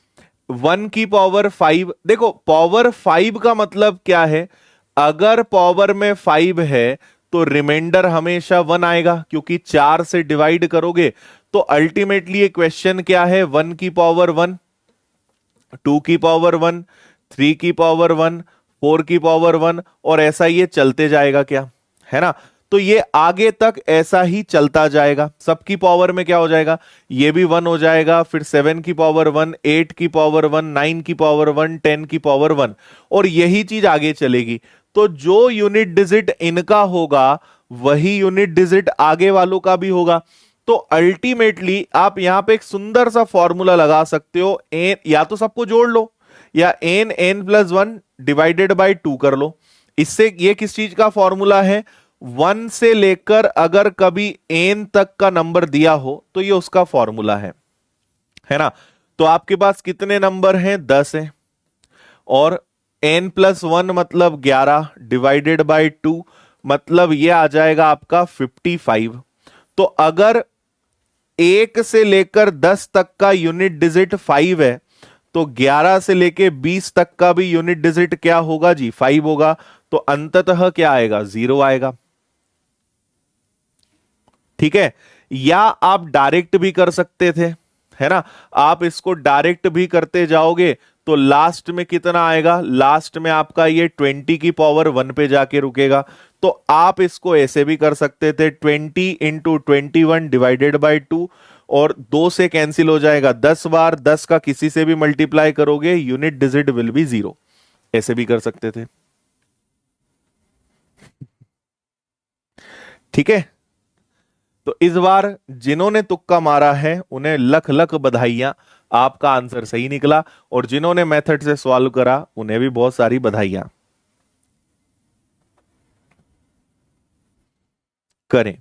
1 की पावर 5, देखो पावर 5 का मतलब क्या है? अगर पावर में 5 है तो रिमाइंडर हमेशा 1 आएगा, क्योंकि 4 से डिवाइड करोगे। तो अल्टीमेटली ये क्वेश्चन क्या है? 1 की पावर 1, 2 की पावर 1, 3 की पावर 1, 4 की पावर 1, और ऐसा ये चलते जाएगा क्या, है ना? तो ये आगे तक ऐसा ही चलता जाएगा। सबकी पावर में क्या हो जाएगा? ये भी 1 हो जाएगा, फिर 7 की पावर 1, 8 की पावर 1, 9 की पावर 1, 10 की पावर 1, और यही चीज आगे चलेगी। तो जो यूनिट डिजिट इनका होगा, वही यूनिट डिजिट आगे वालों का भी होगा। तो अल्टीमेटली आप यहां पे एक सुंदर सा फॉर्मूला लगा सकते हो। एन या तो सबको जोड़ लो, या n+1 डिवाइडेड बाय 2 कर लो। इससे ये किस चीज का फॉर्मूला है? 1 से लेकर अगर कभी n तक का नंबर दिया हो तो ये उसका फॉर्मूला है ना? तो आपके पास कितने नंबर हैं? 10 है। और n+1 मतलब 11 डिवाइडेड बाय 2, मतलब ये आ जाएगा आपका 55। तो अगर 1 से लेकर 10 तक का यूनिट डिजिट 5 है, तो 11 से लेके 20 तक का भी यूनिट डिजिट क्या होगा जी? 5 होगा। तो अंततः क्या आएगा? 0 आएगा। ठीक है। या आप डायरेक्ट भी कर सकते थे, है ना? आप इसको डायरेक्ट भी करते जाओगे तो लास्ट में कितना आएगा? लास्ट में आपका ये 20 की पावर 1 पे जाके रुकेगा। तो आप इसको ऐसे भी कर सकते थे, 20 × 21 डिवाइडेड बाई 2, और 2 से कैंसिल हो जाएगा 10 बार। 10 का किसी से भी मल्टीप्लाई करोगे, यूनिट डिजिट विल बी 0। ऐसे भी कर सकते थे। ठीक है। तो इस बार जिन्होंने तुक्का मारा है उन्हें लख लख बधाइयां, आपका आंसर सही निकला। और जिन्होंने मेथड से सॉल्व करा उन्हें भी बहुत सारी बधाइयां। करें।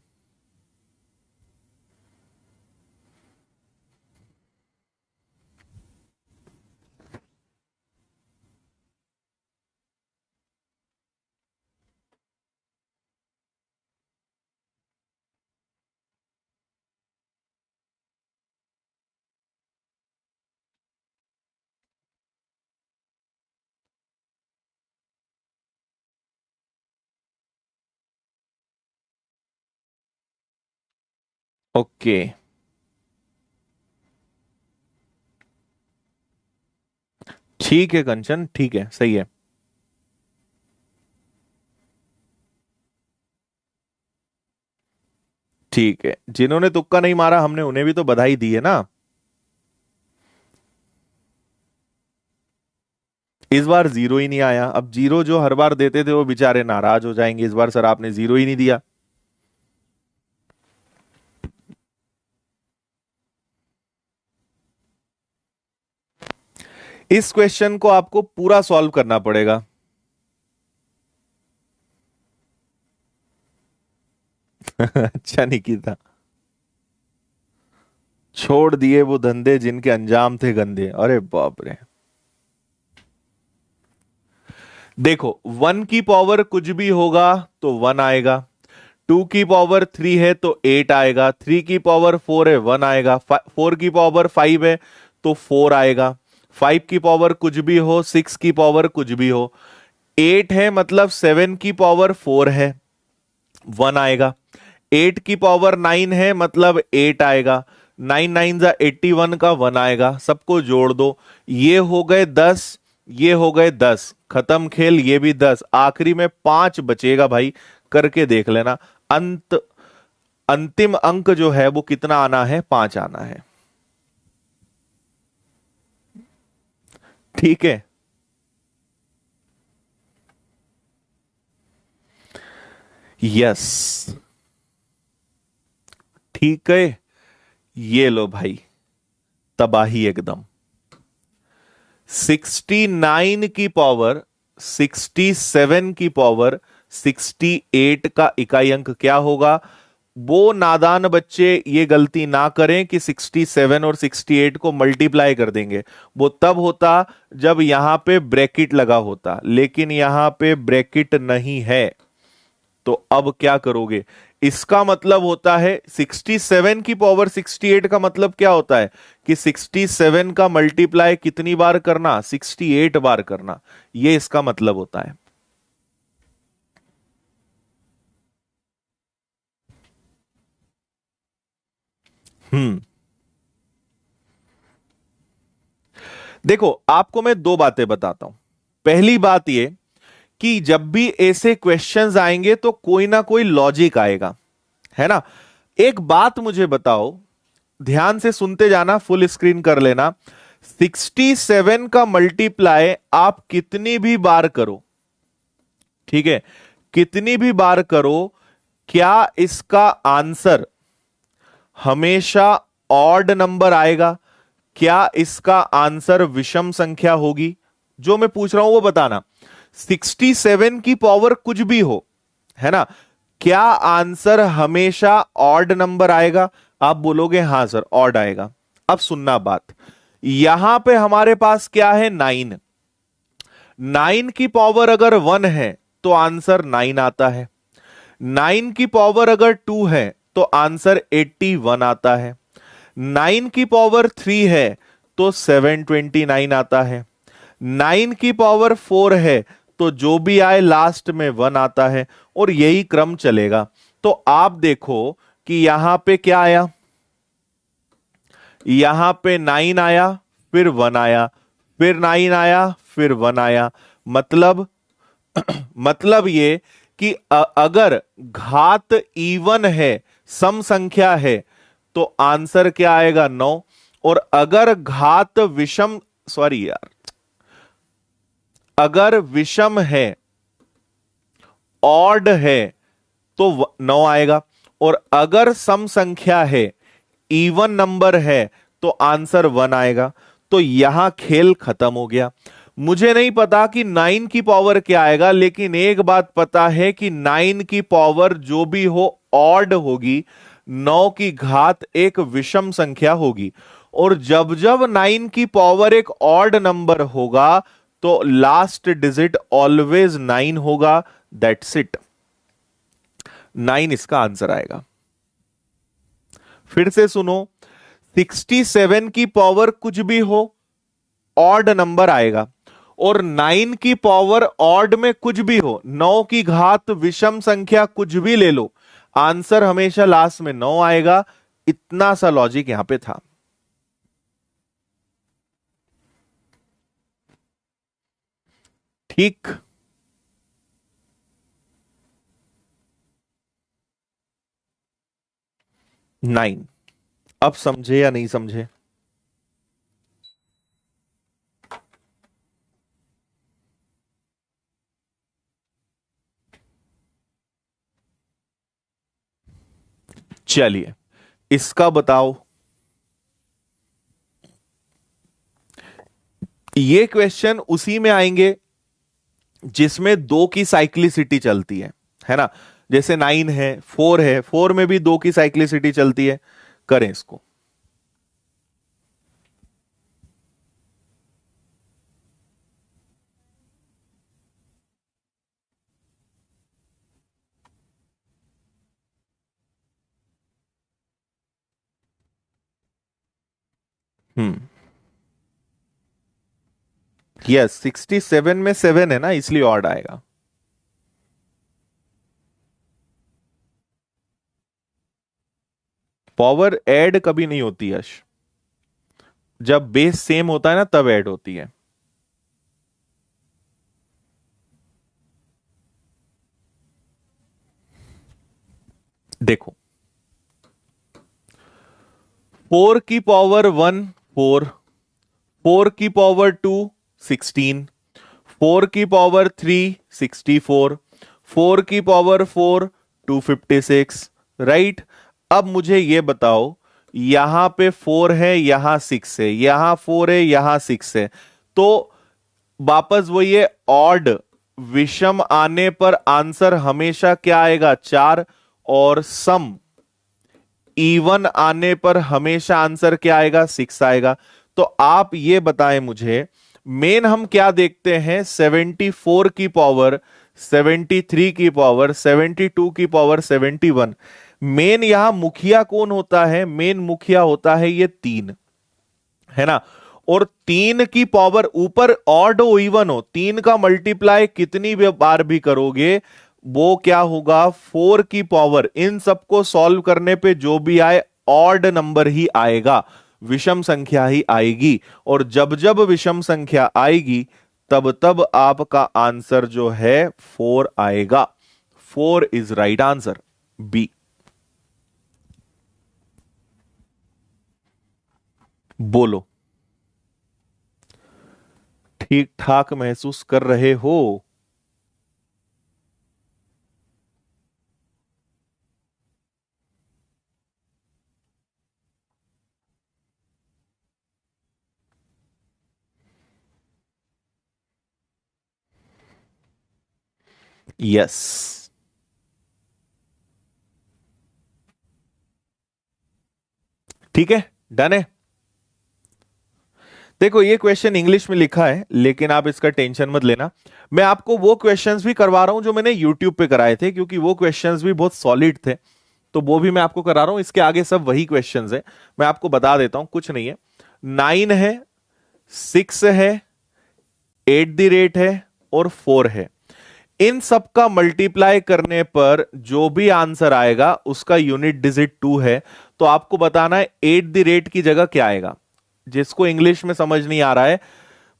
ओके, ठीक है कंचन, ठीक है, सही है। ठीक है, जिन्होंने तुक्का नहीं मारा हमने उन्हें भी तो बधाई दी है ना। इस बार जीरो ही नहीं आया। अब जीरो जो हर बार देते थे वो बेचारे नाराज हो जाएंगे, इस बार सर आपने जीरो ही नहीं दिया। इस क्वेश्चन को आपको पूरा सॉल्व करना पड़ेगा। अच्छा निकिता, छोड़ दिए वो धंधे जिनके अंजाम थे गंदे। अरे बाप रे। देखो, वन की पावर कुछ भी होगा तो वन आएगा, टू की पावर थ्री है तो एट आएगा, थ्री की पावर फोर है वन आएगा, फोर की पावर फाइव है तो फोर आएगा, फाइव की पावर कुछ भी हो, सिक्स की पावर कुछ भी हो, एट है मतलब सेवन की पावर फोर है वन आएगा, एट की पावर नाइन है मतलब एट आएगा, नाइन नाइन जा 81 का वन आएगा। सबको जोड़ दो, ये हो गए 10, ये हो गए 10, खत्म खेल। ये भी 10, आखिरी में 5 बचेगा भाई, करके देख लेना। अंतिम अंक जो है वो कितना आना है, 5 आना है। ठीक है, यस, ठीक है। ये लो भाई, तबाही एकदम। 69 की पावर 67 की पावर 68 का इकाई अंक क्या होगा? वो नादान बच्चे ये गलती ना करें कि 67 और 68 को मल्टीप्लाई कर देंगे। वो तब होता जब यहां पे ब्रैकेट लगा होता, लेकिन यहां पे ब्रैकेट नहीं है। तो अब क्या करोगे? इसका मतलब होता है 67 की पावर 68 का मतलब क्या होता है कि 67 का मल्टीप्लाई कितनी बार करना? 68 बार करना। ये इसका मतलब होता है। हम्म, देखो आपको मैं दो बातें बताता हूं। पहली बात ये कि जब भी ऐसे क्वेश्चंस आएंगे तो कोई ना कोई लॉजिक आएगा, है ना। एक बात मुझे बताओ, ध्यान से सुनते जाना, फुल स्क्रीन कर लेना। 67 का मल्टीप्लाई आप कितनी भी बार करो, ठीक है, कितनी भी बार करो, क्या इसका आंसर हमेशा ऑड नंबर आएगा? क्या इसका आंसर विषम संख्या होगी? जो मैं पूछ रहा हूं वो बताना। 67 की पावर कुछ भी हो, है ना, क्या आंसर हमेशा ऑड नंबर आएगा? आप बोलोगे हां सर ऑड आएगा। अब सुनना बात, यहां पे हमारे पास क्या है? 9। 9 की पावर अगर 1 है तो आंसर 9 आता है। 9 की पावर अगर 2 है तो आंसर 81 आता है। 9 की पावर 3 है तो 729 आता है। 9 की पावर 4 है तो जो भी आए लास्ट में 1 आता है, और यही क्रम चलेगा। तो आप देखो कि यहां पे क्या आया, यहां पे 9 आया, फिर 1 आया, फिर 9 आया, फिर 1 आया। मतलब मतलब ये कि अगर घात इवन है, सम संख्या है, तो आंसर क्या आएगा? 9। और अगर घात विषम, सॉरी यार, अगर विषम है, ऑड है, तो 9 आएगा। और अगर सम संख्या है, इवन नंबर है, तो आंसर 1 आएगा। तो यहां खेल खत्म हो गया। मुझे नहीं पता कि 9 की पावर क्या आएगा, लेकिन एक बात पता है कि 9 की पावर जो भी हो ऑड होगी, 9 की घात एक विषम संख्या होगी। और जब जब 9 की पावर एक ऑड नंबर होगा तो लास्ट डिजिट ऑलवेज 9 होगा। दैट्स इट, 9 इसका आंसर आएगा। फिर से सुनो, 67 की पावर कुछ भी हो ऑड नंबर आएगा, और 9 की पावर ऑड में कुछ भी हो, 9 की घात विषम संख्या कुछ भी ले लो, आंसर हमेशा लास्ट में 9 आएगा। इतना सा लॉजिक यहां पे था। ठीक। 9। अब समझे या नहीं समझे? चलिए इसका बताओ। ये क्वेश्चन उसी में आएंगे जिसमें दो की साइक्लिसिटी चलती है ना। जैसे 9 है, 4 में भी दो की साइक्लिसिटी चलती है। करें इसको। हम्म। यस, 67 में 7 है ना, इसलिए ऑड आएगा। पावर ऐड कभी नहीं होती यश, जब बेस सेम होता है ना तब ऐड होती है। देखो, 4 की पावर 1 4, 4 की पावर 2 16, 4 की पावर 3 64, 4 की पावर 4 256। राइट। अब मुझे यह बताओ, यहां पे 4 है, यहां 6 है, यहां 4 है, यहां 6 है, तो वापस वो ये ऑड विषम आने पर आंसर हमेशा क्या आएगा? 4। और सम इवन आने पर हमेशा आंसर क्या आएगा? 6 आएगा। तो आप ये बताएं मुझे, मेन हम क्या देखते हैं? 74 की पावर, 73 की पावर, 72 की पावर, 71। मेन यहां मुखिया कौन होता है? मेन मुखिया होता है ये 3, है ना। और 3 की पावर ऊपर ऑड हो इवन हो, 3 का मल्टीप्लाई कितनी भी बार भी करोगे वो क्या होगा? 4 की पावर। इन सबको सॉल्व करने पे जो भी आए ऑड नंबर ही आएगा, विषम संख्या ही आएगी। और जब जब विषम संख्या आएगी तब तब आपका आंसर जो है 4 आएगा। 4 इज राइट आंसर, बी। बोलो, ठीक ठाक महसूस कर रहे हो? यस। ठीक है, डन है। देखो, ये क्वेश्चन इंग्लिश में लिखा है लेकिन आप इसका टेंशन मत लेना। मैं आपको वो क्वेश्चंस भी करवा रहा हूं जो मैंने यूट्यूब पे कराए थे, क्योंकि वो क्वेश्चंस भी बहुत सॉलिड थे, तो वो भी मैं आपको करा रहा हूं। इसके आगे सब वही क्वेश्चंस है। मैं आपको बता देता हूं, कुछ नहीं है। 9 है, 6 है, 8 है और 4 है। इन सब का मल्टीप्लाई करने पर जो भी आंसर आएगा उसका यूनिट डिजिट 2 है। तो आपको बताना है 8 की जगह क्या आएगा। जिसको इंग्लिश में समझ नहीं आ रहा है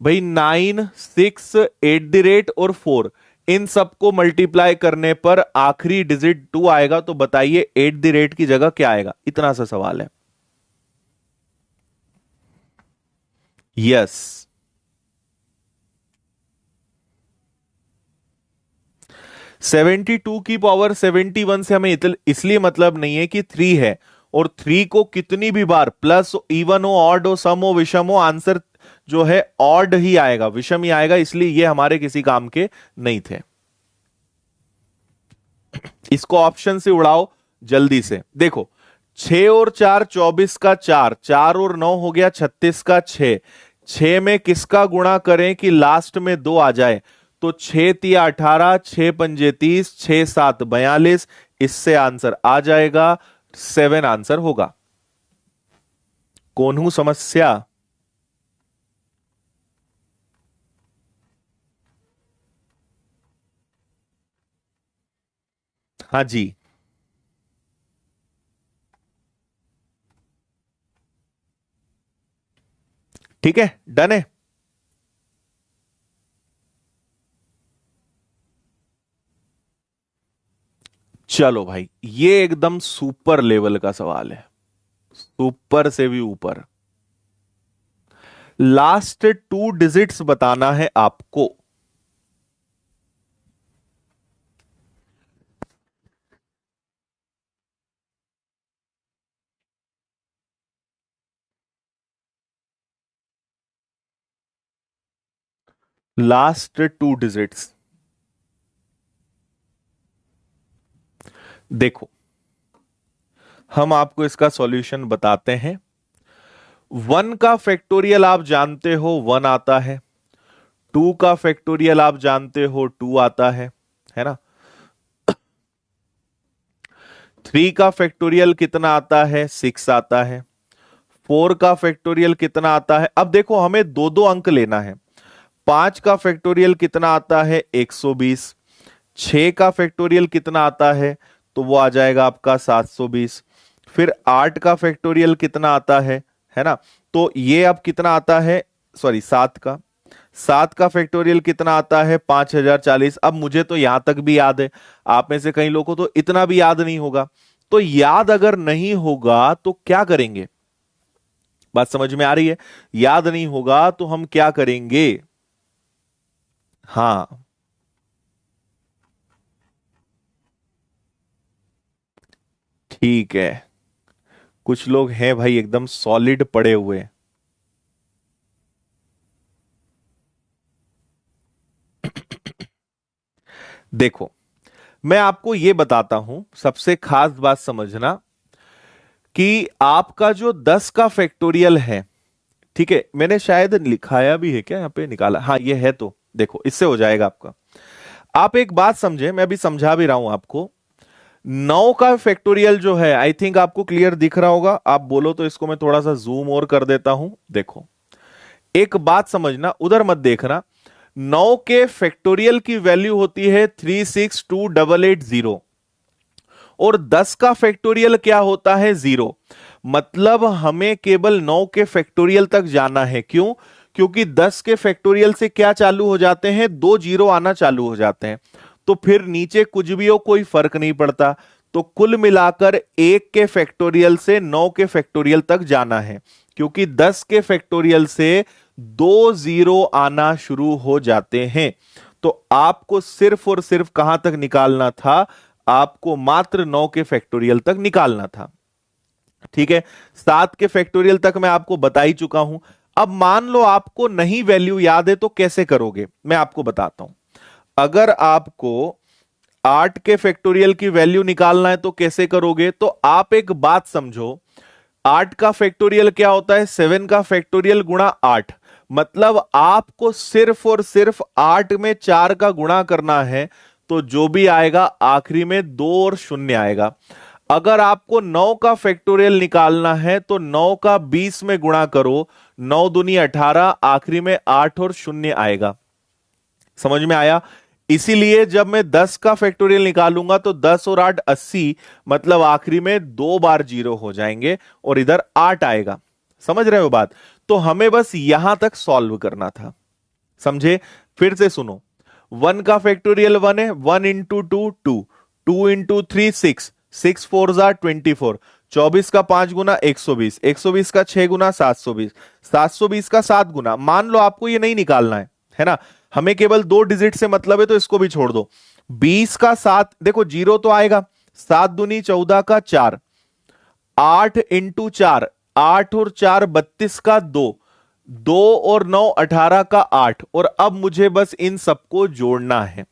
भाई, 9 6 और 4, इन सबको मल्टीप्लाई करने पर आखिरी डिजिट 2 आएगा, तो बताइए 8 की जगह क्या आएगा? इतना सा सवाल है। यस। 72 की पावर 71 से हमें इसलिए मतलब नहीं है कि 3 है, और 3 को कितनी भी बार प्लस इवन हो, ऑड हो, सम हो, विषम हो, आंसर जो है ऑड ही आएगा, विषम ही आएगा, इसलिए ये हमारे किसी काम के नहीं थे। इसको ऑप्शन से उड़ाओ जल्दी से। देखो, 6 और 4 24 का 4, 4 और 9 हो गया 36 का 6, 6 में किसका गुणा करें कि लास्ट में 2 आ जाए? तो 6 तिया 18, 6 पंजे 30, 6 7 42, इससे आंसर आ जाएगा 7 आंसर होगा। कौन हूं समस्या? हाँ जी। ठीक है, डन है। चलो भाई, ये एकदम सुपर लेवल का सवाल है, सुपर से भी ऊपर। लास्ट 2 डिजिट्स बताना है आपको। Last 2 digits. देखो, हम आपको इसका सॉल्यूशन बताते हैं। 1 का फैक्टोरियल आप जानते हो 1 आता है, 2 का फैक्टोरियल आप जानते हो 2 आता है ना। 3 का फैक्टोरियल कितना आता है, 6 आता है। 4 का फैक्टोरियल कितना आता है, अब देखो हमें दो दो अंक लेना है। 5 का फैक्टोरियल कितना आता है, 120। 6 का फैक्टोरियल कितना आता है, तो वो आ जाएगा आपका 720। फिर 8 का फैक्टोरियल कितना आता है ना। तो ये अब कितना आता है, सॉरी 7 का फैक्टोरियल कितना आता है, 5040। अब मुझे तो यहां तक भी याद है, आप में से कई लोगों को तो इतना भी याद नहीं होगा। तो याद अगर नहीं होगा तो क्या करेंगे, बात समझ में आ रही है। याद नहीं होगा तो हम क्या करेंगे, हाँ ठीक है। कुछ लोग हैं भाई एकदम सॉलिड पड़े हुए। देखो, मैं आपको यह बताता हूं, सबसे खास बात समझना कि आपका जो 10 का फैक्टोरियल है, ठीक है, मैंने शायद लिखाया भी है क्या यहां पे, निकाला, हाँ ये है, तो देखो इससे हो जाएगा आपका। आप एक बात समझे, मैं अभी समझा भी रहा हूं आपको। 9 का फैक्टोरियल जो है, आई थिंक आपको क्लियर दिख रहा होगा, आप बोलो तो इसको मैं थोड़ा सा जूम और कर देता हूं। देखो, एक बात समझना, उधर मत देखना। 9 के फैक्टोरियल की वैल्यू होती है 362880, और 10 का फैक्टोरियल क्या होता है, 0। मतलब हमें केवल 9 के फैक्टोरियल तक जाना है। क्यों, क्योंकि 10 के फैक्टोरियल से क्या चालू हो जाते हैं, 2 जीरो आना चालू हो जाते हैं। तो फिर नीचे कुछ भी हो कोई फर्क नहीं पड़ता। तो कुल मिलाकर 1 के फैक्टोरियल से 9 के फैक्टोरियल तक जाना है, क्योंकि 10 के फैक्टोरियल से 2 जीरो आना शुरू हो जाते हैं। तो आपको सिर्फ और सिर्फ कहां तक निकालना था, आपको मात्र 9 के फैक्टोरियल तक निकालना था। ठीक है, 7 के फैक्टोरियल तक मैं आपको बता ही चुका हूं। अब मान लो आपको नहीं वैल्यू याद है, तो कैसे करोगे, मैं आपको बताता हूं। अगर आपको 8 के फैक्टोरियल की वैल्यू निकालना है तो कैसे करोगे, तो आप एक बात समझो। 8 का फैक्टोरियल क्या होता है, 7 का फैक्टोरियल गुणा 8। मतलब आपको सिर्फ और सिर्फ 8 में 4 का गुणा करना है, तो जो भी आएगा आखिरी में 2 और 0 आएगा। अगर आपको 9 का फैक्टोरियल निकालना है तो 9 का 20 में गुणा करो, 9 दूनी 18, आखिरी में 8 और 0 आएगा। समझ में आया। इसीलिए जब मैं 10 का फैक्टोरियल निकालूंगा तो 10 और 8 80, मतलब आखिरी में 2 बार जीरो हो जाएंगे और इधर 8 आएगा। समझ रहे हो बात। तो हमें बस यहां तक सॉल्व करना था, समझे। फिर से सुनो, 1 का फैक्टोरियल 1 है, 1 इंटू 2 2, 2 इंटू 3 6, 6 4 जार 24, 24 का 5 गुना 120, 120 का 6 गुना 720, 720 का 7 गुना। मान लो आपको ये नहीं निकालना है ना, हमें केवल 2 डिजिट से मतलब है, तो इसको भी छोड़ दो। 20 का 7, देखो जीरो तो आएगा, 7 दूनी 14 का 4, 8 इंटू 4, 8 और 4 32 का 2, 2 और 9 18 का 8। और अब मुझे बस इन सबको जोड़ना है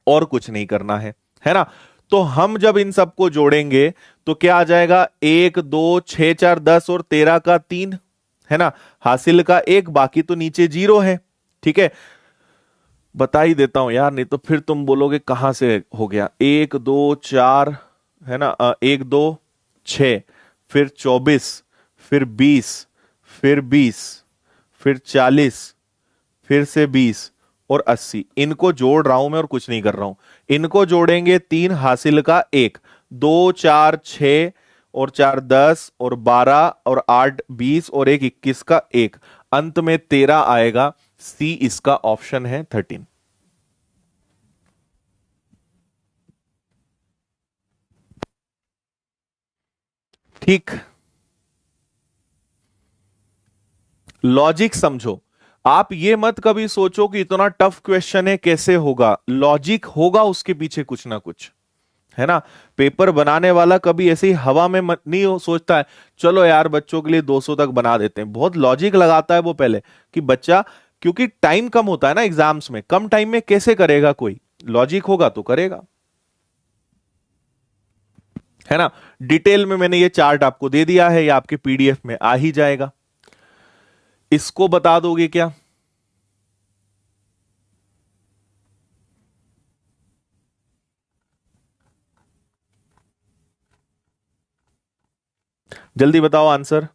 और कुछ नहीं करना है ना। तो हम जब इन सबको जोड़ेंगे तो क्या आ जाएगा, 1 2 6 4 10 और 13 का 3, है ना। हासिल का 1, बाकी तो नीचे जीरो है। ठीक है, बता ही देता हूं यार, नहीं तो फिर तुम बोलोगे कहां से हो गया। 1 2 4, है ना, 1 2 6, फिर 24, फिर 20, फिर 20, फिर 40, फिर से 20 और 80। इनको जोड़ रहा हूं मैं और कुछ नहीं कर रहा हूं। इनको जोड़ेंगे 3, हासिल का 1, 2 4 6 और 4 10 और 12 और 8 20 और 1 21 का 1। अंत में 13 आएगा। सी इसका ऑप्शन है 13। ठीक, लॉजिक समझो। आप ये मत कभी सोचो कि इतना टफ क्वेश्चन है कैसे होगा, लॉजिक होगा उसके पीछे कुछ ना कुछ, है ना। पेपर बनाने वाला कभी ऐसे ही हवा में मत नहीं सोचता है चलो यार बच्चों के लिए 200 तक बना देते हैं। बहुत लॉजिक लगाता है वो पहले कि बच्चा, क्योंकि टाइम कम होता है ना एग्जाम्स में, कम टाइम में कैसे करेगा कोई, लॉजिक होगा तो करेगा, है ना। डिटेल में मैंने ये चार्ट आपको दे दिया है, ये आपके पीडीएफ में आ ही जाएगा। इसको बता दोगे क्या? जल्दी बताओ आंसर।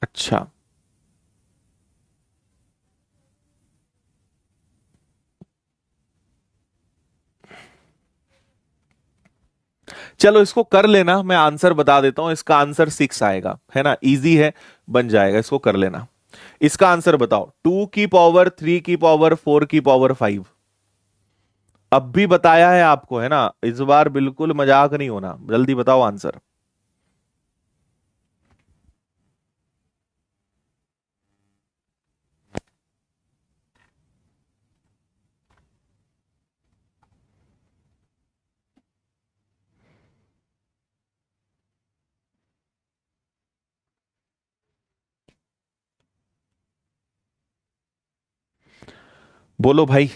अच्छा, चलो इसको कर लेना, मैं आंसर बता देता हूं। इसका आंसर 6 आएगा, है ना, इजी है, बन जाएगा, इसको कर लेना। इसका आंसर बताओ, 2 की पावर, 3 की पावर, 4 की पावर 5। अब भी बताया है आपको, है ना, इस बार बिल्कुल मजाक नहीं होना, जल्दी बताओ आंसर। बोलो भाई।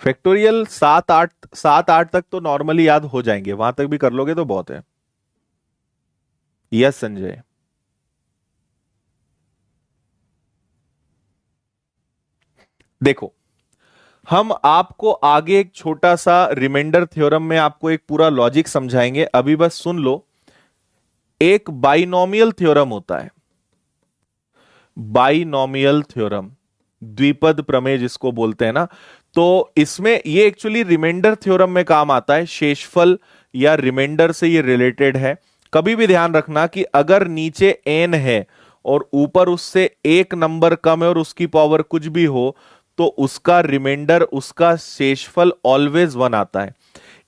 फैक्टोरियल 7 8 तक तो नॉर्मली याद हो जाएंगे, वहां तक भी कर लोगे तो बहुत है। यस संजय। देखो, हम आपको आगे एक छोटा सा रिमाइंडर थ्योरम में आपको एक पूरा लॉजिक समझाएंगे, अभी बस सुन लो। एक बाइनोमियल थ्योरम होता है, बाइनोमियल थ्योरम, द्विपद प्रमेय जिसको बोलते हैं ना। तो इसमें ये एक्चुअली रिमाइंडर थ्योरम में काम आता है, शेषफल या रिमाइंडर से ये रिलेटेड है। कभी भी ध्यान रखना कि अगर नीचे एन है और ऊपर उससे एक नंबर कम है और उसकी पावर कुछ भी हो, तो उसका रिमाइंडर, उसका शेषफल ऑलवेज 1 आता है।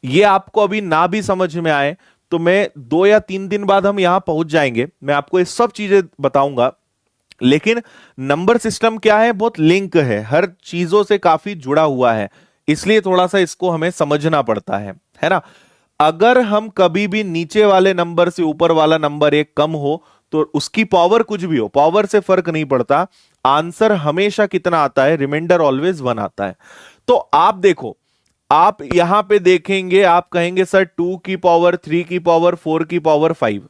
ये आपको अभी ना भी समझ में आए तो मैं 2 या 3 दिन बाद हम यहां पहुंच जाएंगे, मैं आपको ये सब चीजें बताऊंगा। लेकिन नंबर सिस्टम क्या है, बहुत लिंक है, हर चीजों से काफी जुड़ा हुआ है, इसलिए थोड़ा सा इसको हमें समझना पड़ता है ना। अगर हम कभी भी नीचे वाले नंबर से ऊपर वाला नंबर एक कम हो तो उसकी पावर कुछ भी हो, पावर से फर्क नहीं पड़ता, आंसर हमेशा कितना आता है, रिमाइंडर ऑलवेज 1 आता है। तो आप देखो, आप यहां पे देखेंगे, आप कहेंगे सर 2 की पावर, 3 की पावर, 4 की पावर 5,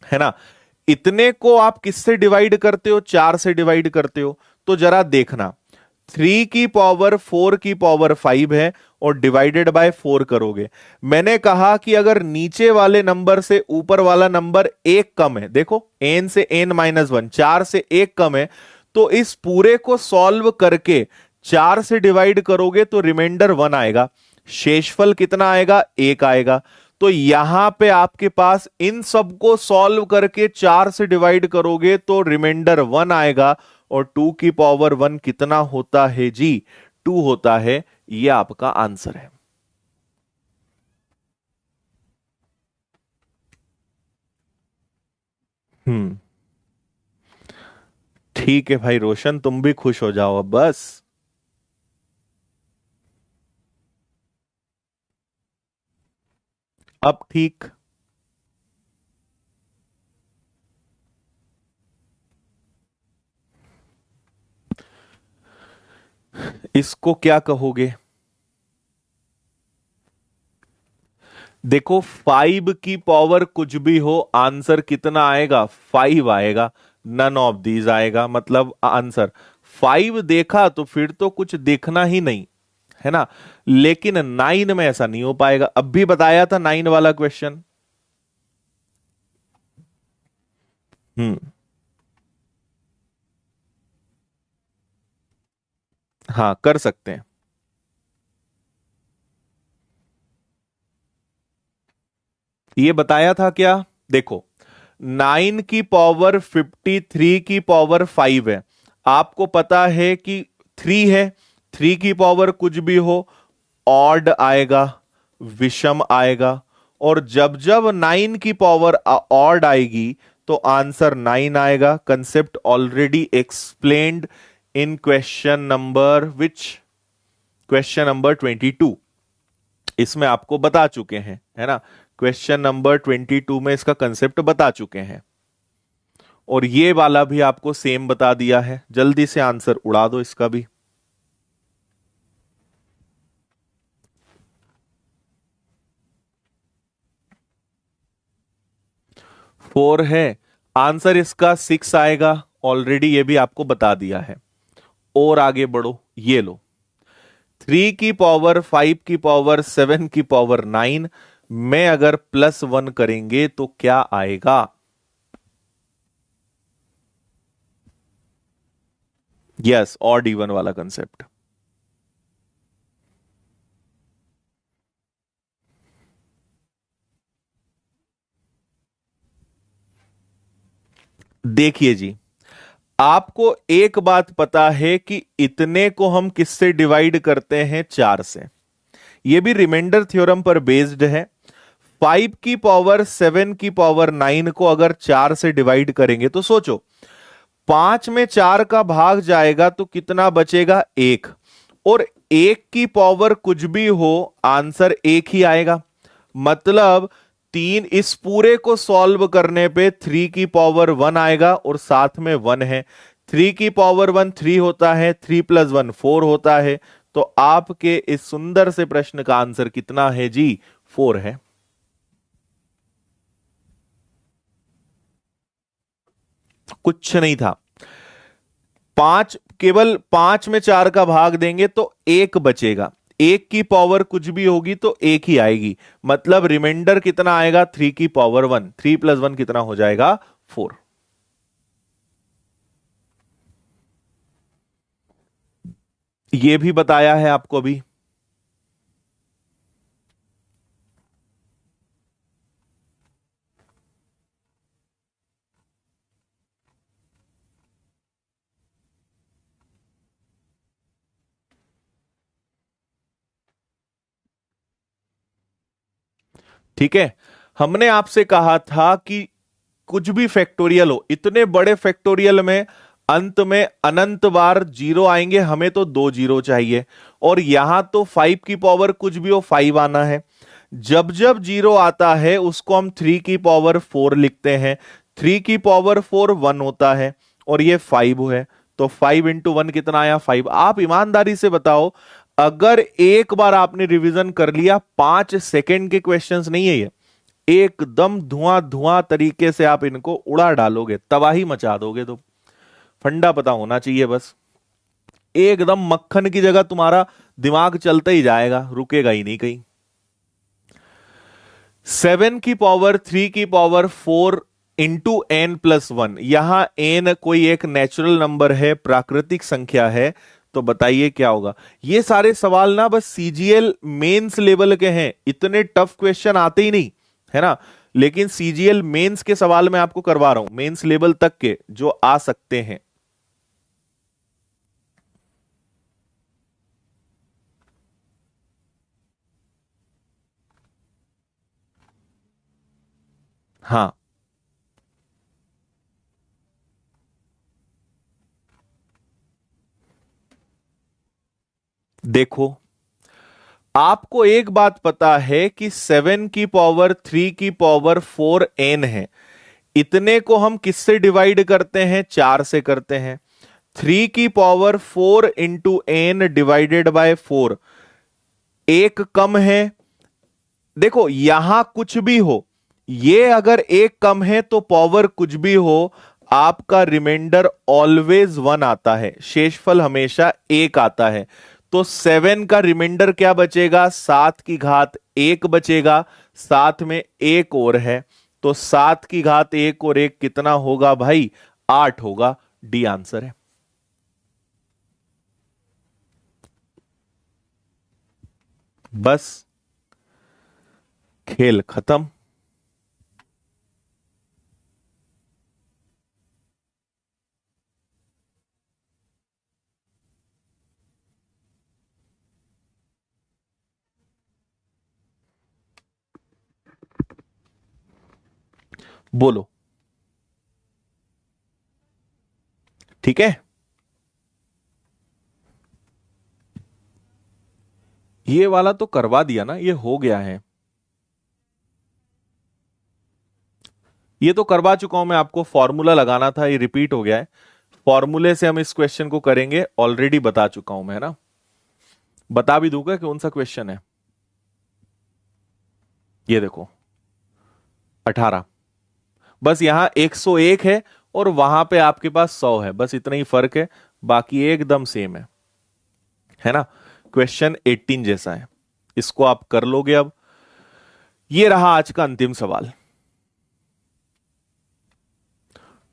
है ना। इतने को आप किससे डिवाइड करते हो, 4 से डिवाइड करते हो। तो जरा देखना, 3 की पावर 4 की पावर 5 है और डिवाइडेड बाय 4 करोगे। मैंने कहा कि अगर नीचे वाले नंबर से ऊपर वाला नंबर एक कम है, देखो n से n-1, 4 से एक कम है, तो इस पूरे को सॉल्व करके 4 से डिवाइड करोगे तो रिमाइंडर 1 आएगा, शेषफल कितना आएगा, 1 आएगा। तो यहां पे आपके पास इन सबको सॉल्व करके 4 से डिवाइड करोगे तो रिमाइंडर 1 आएगा। और 2 की पावर 1 कितना होता है जी, 2 होता है। यह आपका आंसर है। हम्म, ठीक है भाई रोशन, तुम भी खुश हो जाओ अब बस। अब ठीक, इसको क्या कहोगे? देखो 5 की पावर कुछ भी हो, आंसर कितना आएगा, 5 आएगा। नन ऑफ दीज आएगा, मतलब आंसर 5 देखा तो फिर तो कुछ देखना ही नहीं, है ना। लेकिन 9 में ऐसा नहीं हो पाएगा। अब भी बताया था 9 वाला क्वेश्चन। हम्म। हाँ, कर सकते हैं। ये बताया था क्या? देखो, 9 की पावर 53 की पावर 5 है। आपको पता है कि 3 है, 3 की पावर कुछ भी हो, ऑड आएगा, विषम आएगा। और जब जब 9 की पावर ऑड आएगी तो आंसर 9 आएगा। Concept already explained in question number which, question number 22। इसमें आपको बता चुके हैं, है ना। क्वेश्चन नंबर 22 में इसका कंसेप्ट बता चुके हैं। और ये वाला भी आपको सेम बता दिया है। जल्दी से आंसर उड़ा दो इसका भी। 4 है। आंसर इसका 6 आएगा। ऑलरेडी ये भी आपको बता दिया है। और आगे बढ़ो, ये लो, 3 की पावर 5 की पावर 7 की पावर 9 में अगर +1 करेंगे तो क्या आएगा? यस, ऑड इवन वाला कंसेप्ट। देखिए जी, आपको एक बात पता है कि इतने को हम किससे डिवाइड करते हैं? 4 से। यह भी रिमाइंडर थ्योरम पर बेस्ड है। 5 की पावर 7 की पावर 9 को अगर 4 से डिवाइड करेंगे तो सोचो, 5 में 4 का भाग जाएगा तो कितना बचेगा? 1। और 1 की पावर कुछ भी हो, आंसर 1 ही आएगा। मतलब 3, इस पूरे को सॉल्व करने पे 3 की पावर 1 आएगा और साथ में 1 है। 3 की पावर 1 3 होता है, 3 + 1 4 होता है। तो आपके इस सुंदर से प्रश्न का आंसर कितना है जी? 4 है। कुछ नहीं था। 5, केवल 5 में 4 का भाग देंगे तो 1 बचेगा। 1 की पावर कुछ भी होगी तो 1 ही आएगी। मतलब रिमाइंडर कितना आएगा? 3 की पावर 1। 3 + 1 कितना हो जाएगा? 4। ये भी बताया है आपको अभी। ठीक है, हमने आपसे कहा था कि कुछ भी फैक्टोरियल हो, इतने बड़े फैक्टोरियल में अंत में अनंत बार जीरो आएंगे, हमें तो 2 जीरो चाहिए। और यहां तो 5 की पावर कुछ भी हो, 5 आना है। जब जब जीरो आता है उसको हम 3 की पावर 4 लिखते हैं। 3 की पावर 4 1 होता है और ये 5 है। तो 5 × 1 कितना आया? 5। आप ईमानदारी से बताओ, अगर एक बार आपने रिवीजन कर लिया, 5 सेकंड के क्वेश्चंस नहीं है ये, एकदम धुआं धुआं तरीके से आप इनको उड़ा डालोगे, तबाही मचा दोगे। तो फंडा पता होना चाहिए बस। एकदम मक्खन की जगह तुम्हारा दिमाग चलता ही जाएगा, रुकेगा ही नहीं कहीं। 7 की पावर 3 की पावर 4 इंटू n+1। यहां n कोई एक नेचुरल नंबर है, प्राकृतिक संख्या है। तो बताइए क्या होगा? ये सारे सवाल ना बस सीजीएल मेंस लेवल के हैं, इतने टफ क्वेश्चन आते ही नहीं, है ना। लेकिन सीजीएल मेंस के सवाल मैं आपको करवा रहा हूं, मेंस लेवल तक के जो आ सकते हैं। हाँ, देखो, आपको एक बात पता है कि 7 की पावर 3 की पावर 4 n है। इतने को हम किससे डिवाइड करते हैं? 4 से करते हैं। 3 की power 4 into n divided by 4, एक कम है। देखो, यहां कुछ भी हो, ये अगर एक कम है तो पावर कुछ भी हो, आपका रिमाइंडर ऑलवेज 1 आता है, शेषफल हमेशा 1 आता है। तो 7 का रिमाइंडर क्या बचेगा, 7 की घात 1 बचेगा, साथ में एक और है, तो 7 की घात 1 और 1 कितना होगा भाई, 8 होगा। डी आंसर है। बस खेल खत्म। बोलो। ठीक है, ये वाला तो करवा दिया ना, ये हो गया है, ये तो करवा चुका हूं मैं, आपको फॉर्मूला लगाना था, ये रिपीट हो गया है। फॉर्मूले से हम इस क्वेश्चन को करेंगे, ऑलरेडी बता चुका हूं मैं, है ना। बता भी दूंगा कौन सा क्वेश्चन है। ये देखो 18, बस यहां 101 है और वहां पे आपके पास 100 है, बस इतना ही फर्क है, बाकी एकदम सेम है ना। क्वेश्चन 18 जैसा है, इसको आप कर लोगे। अब ये रहा आज का अंतिम सवाल।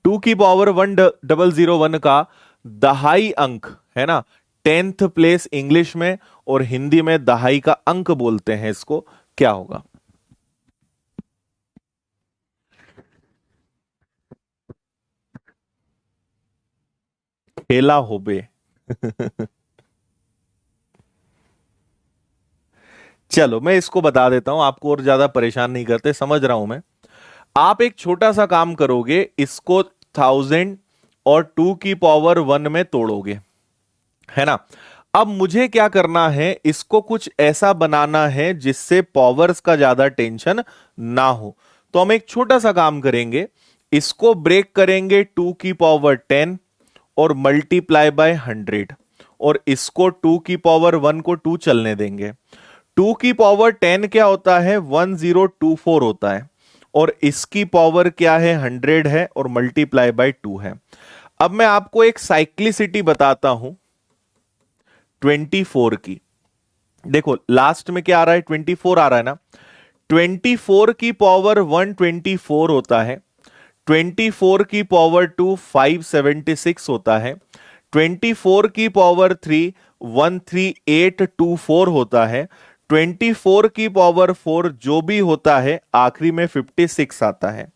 2 की पावर 1001 का दहाई अंक है ना, 10th प्लेस इंग्लिश में और हिंदी में दहाई का अंक बोलते हैं इसको, क्या होगा। खेला हो बे। चलो मैं इसको बता देता हूं, आपको और ज्यादा परेशान नहीं करते, समझ रहा हूं मैं। आप एक छोटा सा काम करोगे, इसको 1000 और 2 की पावर 1 में तोड़ोगे, है ना। अब मुझे क्या करना है, इसको कुछ ऐसा बनाना है जिससे पावर्स का ज्यादा टेंशन ना हो। तो हम एक छोटा सा काम करेंगे, इसको ब्रेक करेंगे 2 की पावर 10 और मल्टीप्लाई बाय 100, और इसको 2 की पावर 1 को 2 चलने देंगे। 2 की पावर 10 क्या होता है, 1024 होता है, और इसकी पावर क्या है, 100 है, और मल्टीप्लाई बाय 2 है। अब मैं आपको एक साइक्लिसिटी बताता हूं 24 की। देखो लास्ट में क्या आ रहा है, 24 आ रहा है ना। 24 की पावर 1 24 होता है, 24 की पावर 2 576 होता है, 24 की पावर 3 13824 होता है, 24 की पावर 4 जो भी होता है आखिरी में 56 आता है।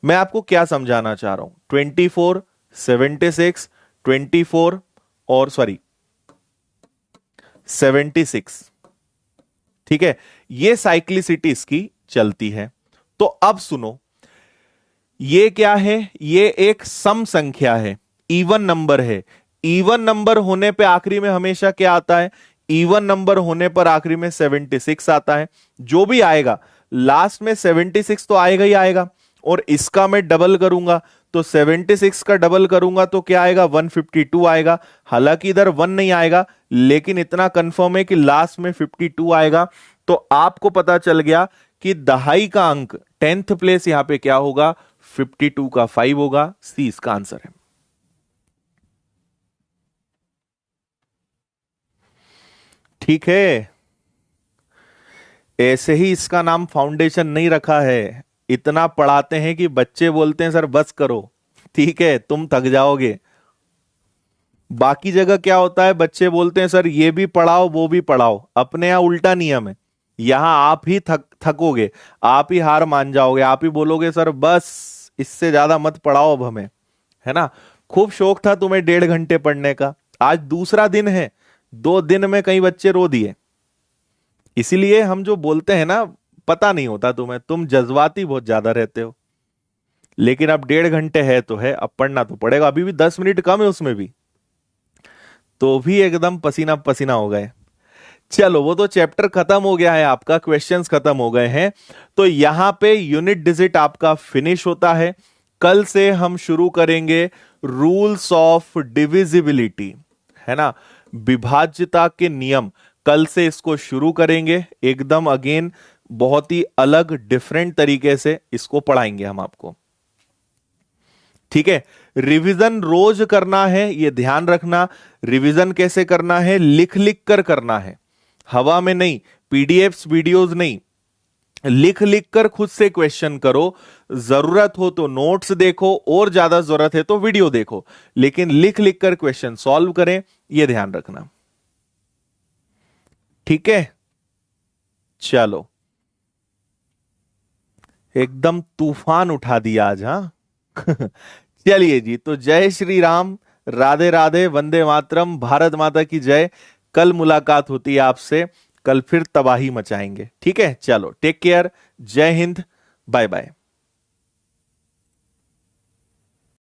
मैं आपको क्या समझाना चाह रहा हूं, 24 76 24 और सॉरी 76, ठीक है, ये साइक्लिसिटी इसकी चलती है। तो अब सुनो, ये क्या है, ये एक सम संख्या है, इवन नंबर है। इवन नंबर होने पे आखिरी में हमेशा क्या आता है, इवन नंबर होने पर आखिरी में 76 आता है। जो भी आएगा लास्ट में 76 तो आएगा ही आएगा, और इसका मैं डबल करूंगा तो 76 का डबल करूंगा तो क्या आएगा, 152 आएगा। हालांकि इधर 1 नहीं आएगा, लेकिन इतना कंफर्म है कि लास्ट में 52 आएगा। तो आपको पता चल गया कि दहाई का अंक 10th प्लेस यहां पे क्या होगा, 52 का 5 होगा। सी इसका आंसर है। ठीक है, ऐसे ही इसका नाम फाउंडेशन नहीं रखा है, इतना पढ़ाते हैं कि बच्चे बोलते हैं सर बस करो, ठीक है तुम थक जाओगे। बाकी जगह क्या होता है, बच्चे बोलते हैं सर ये भी पढ़ाओ वो भी पढ़ाओ, अपने यहां उल्टा नियम है। यहां आप ही थकोगे, आप ही हार मान जाओगे, आप ही बोलोगे सर बस इससे ज्यादा मत पढ़ाओ अब हमें, है ना। खूब शौक था तुम्हें 1.5 घंटे पढ़ने का, आज दूसरा दिन है, 2 दिन में कई बच्चे रो दिए। इसीलिए हम जो बोलते हैं ना, पता नहीं होता तुम्हें, तुम जज्बाती बहुत ज्यादा रहते हो। लेकिन अब 1.5 घंटे है तो है, अब पढ़ना तो पड़ेगा, अभी भी 10 मिनट कम है उसमें भी, तो भी एकदम पसीना पसीना हो गए। चलो वो तो चैप्टर खत्म हो गया है, आपका क्वेश्चंस खत्म हो गए हैं, तो यहां पे यूनिट डिजिट आपका फिनिश होता है। कल से हम शुरू करेंगे रूल्स ऑफ डिविजिबिलिटी, है ना, विभाज्यता के नियम। कल से इसको शुरू करेंगे, एकदम अगेन बहुत ही अलग डिफरेंट तरीके से इसको पढ़ाएंगे हम आपको। ठीक है। रिवीजन रोज करना है, ये ध्यान रखना। रिवीजन कैसे करना है? लिख लिख कर करना है, हवा में नहीं, पीडीएफ्स वीडियोस नहीं, लिख लिख कर खुद से क्वेश्चन करो। जरूरत हो तो नोट्स देखो, और ज्यादा जरूरत है तो वीडियो देखो, लेकिन लिख लिख कर क्वेश्चन सॉल्व करें, यह ध्यान रखना। ठीक है, चलो, एकदम तूफान उठा दिया आज, हाँ। चलिए जी, तो जय श्री राम, राधे राधे, वंदे मातरम, भारत माता की जय। कल मुलाकात होती है आपसे, कल फिर तबाही मचाएंगे। ठीक है, चलो, टेक केयर, जय हिंद, बाय बाय।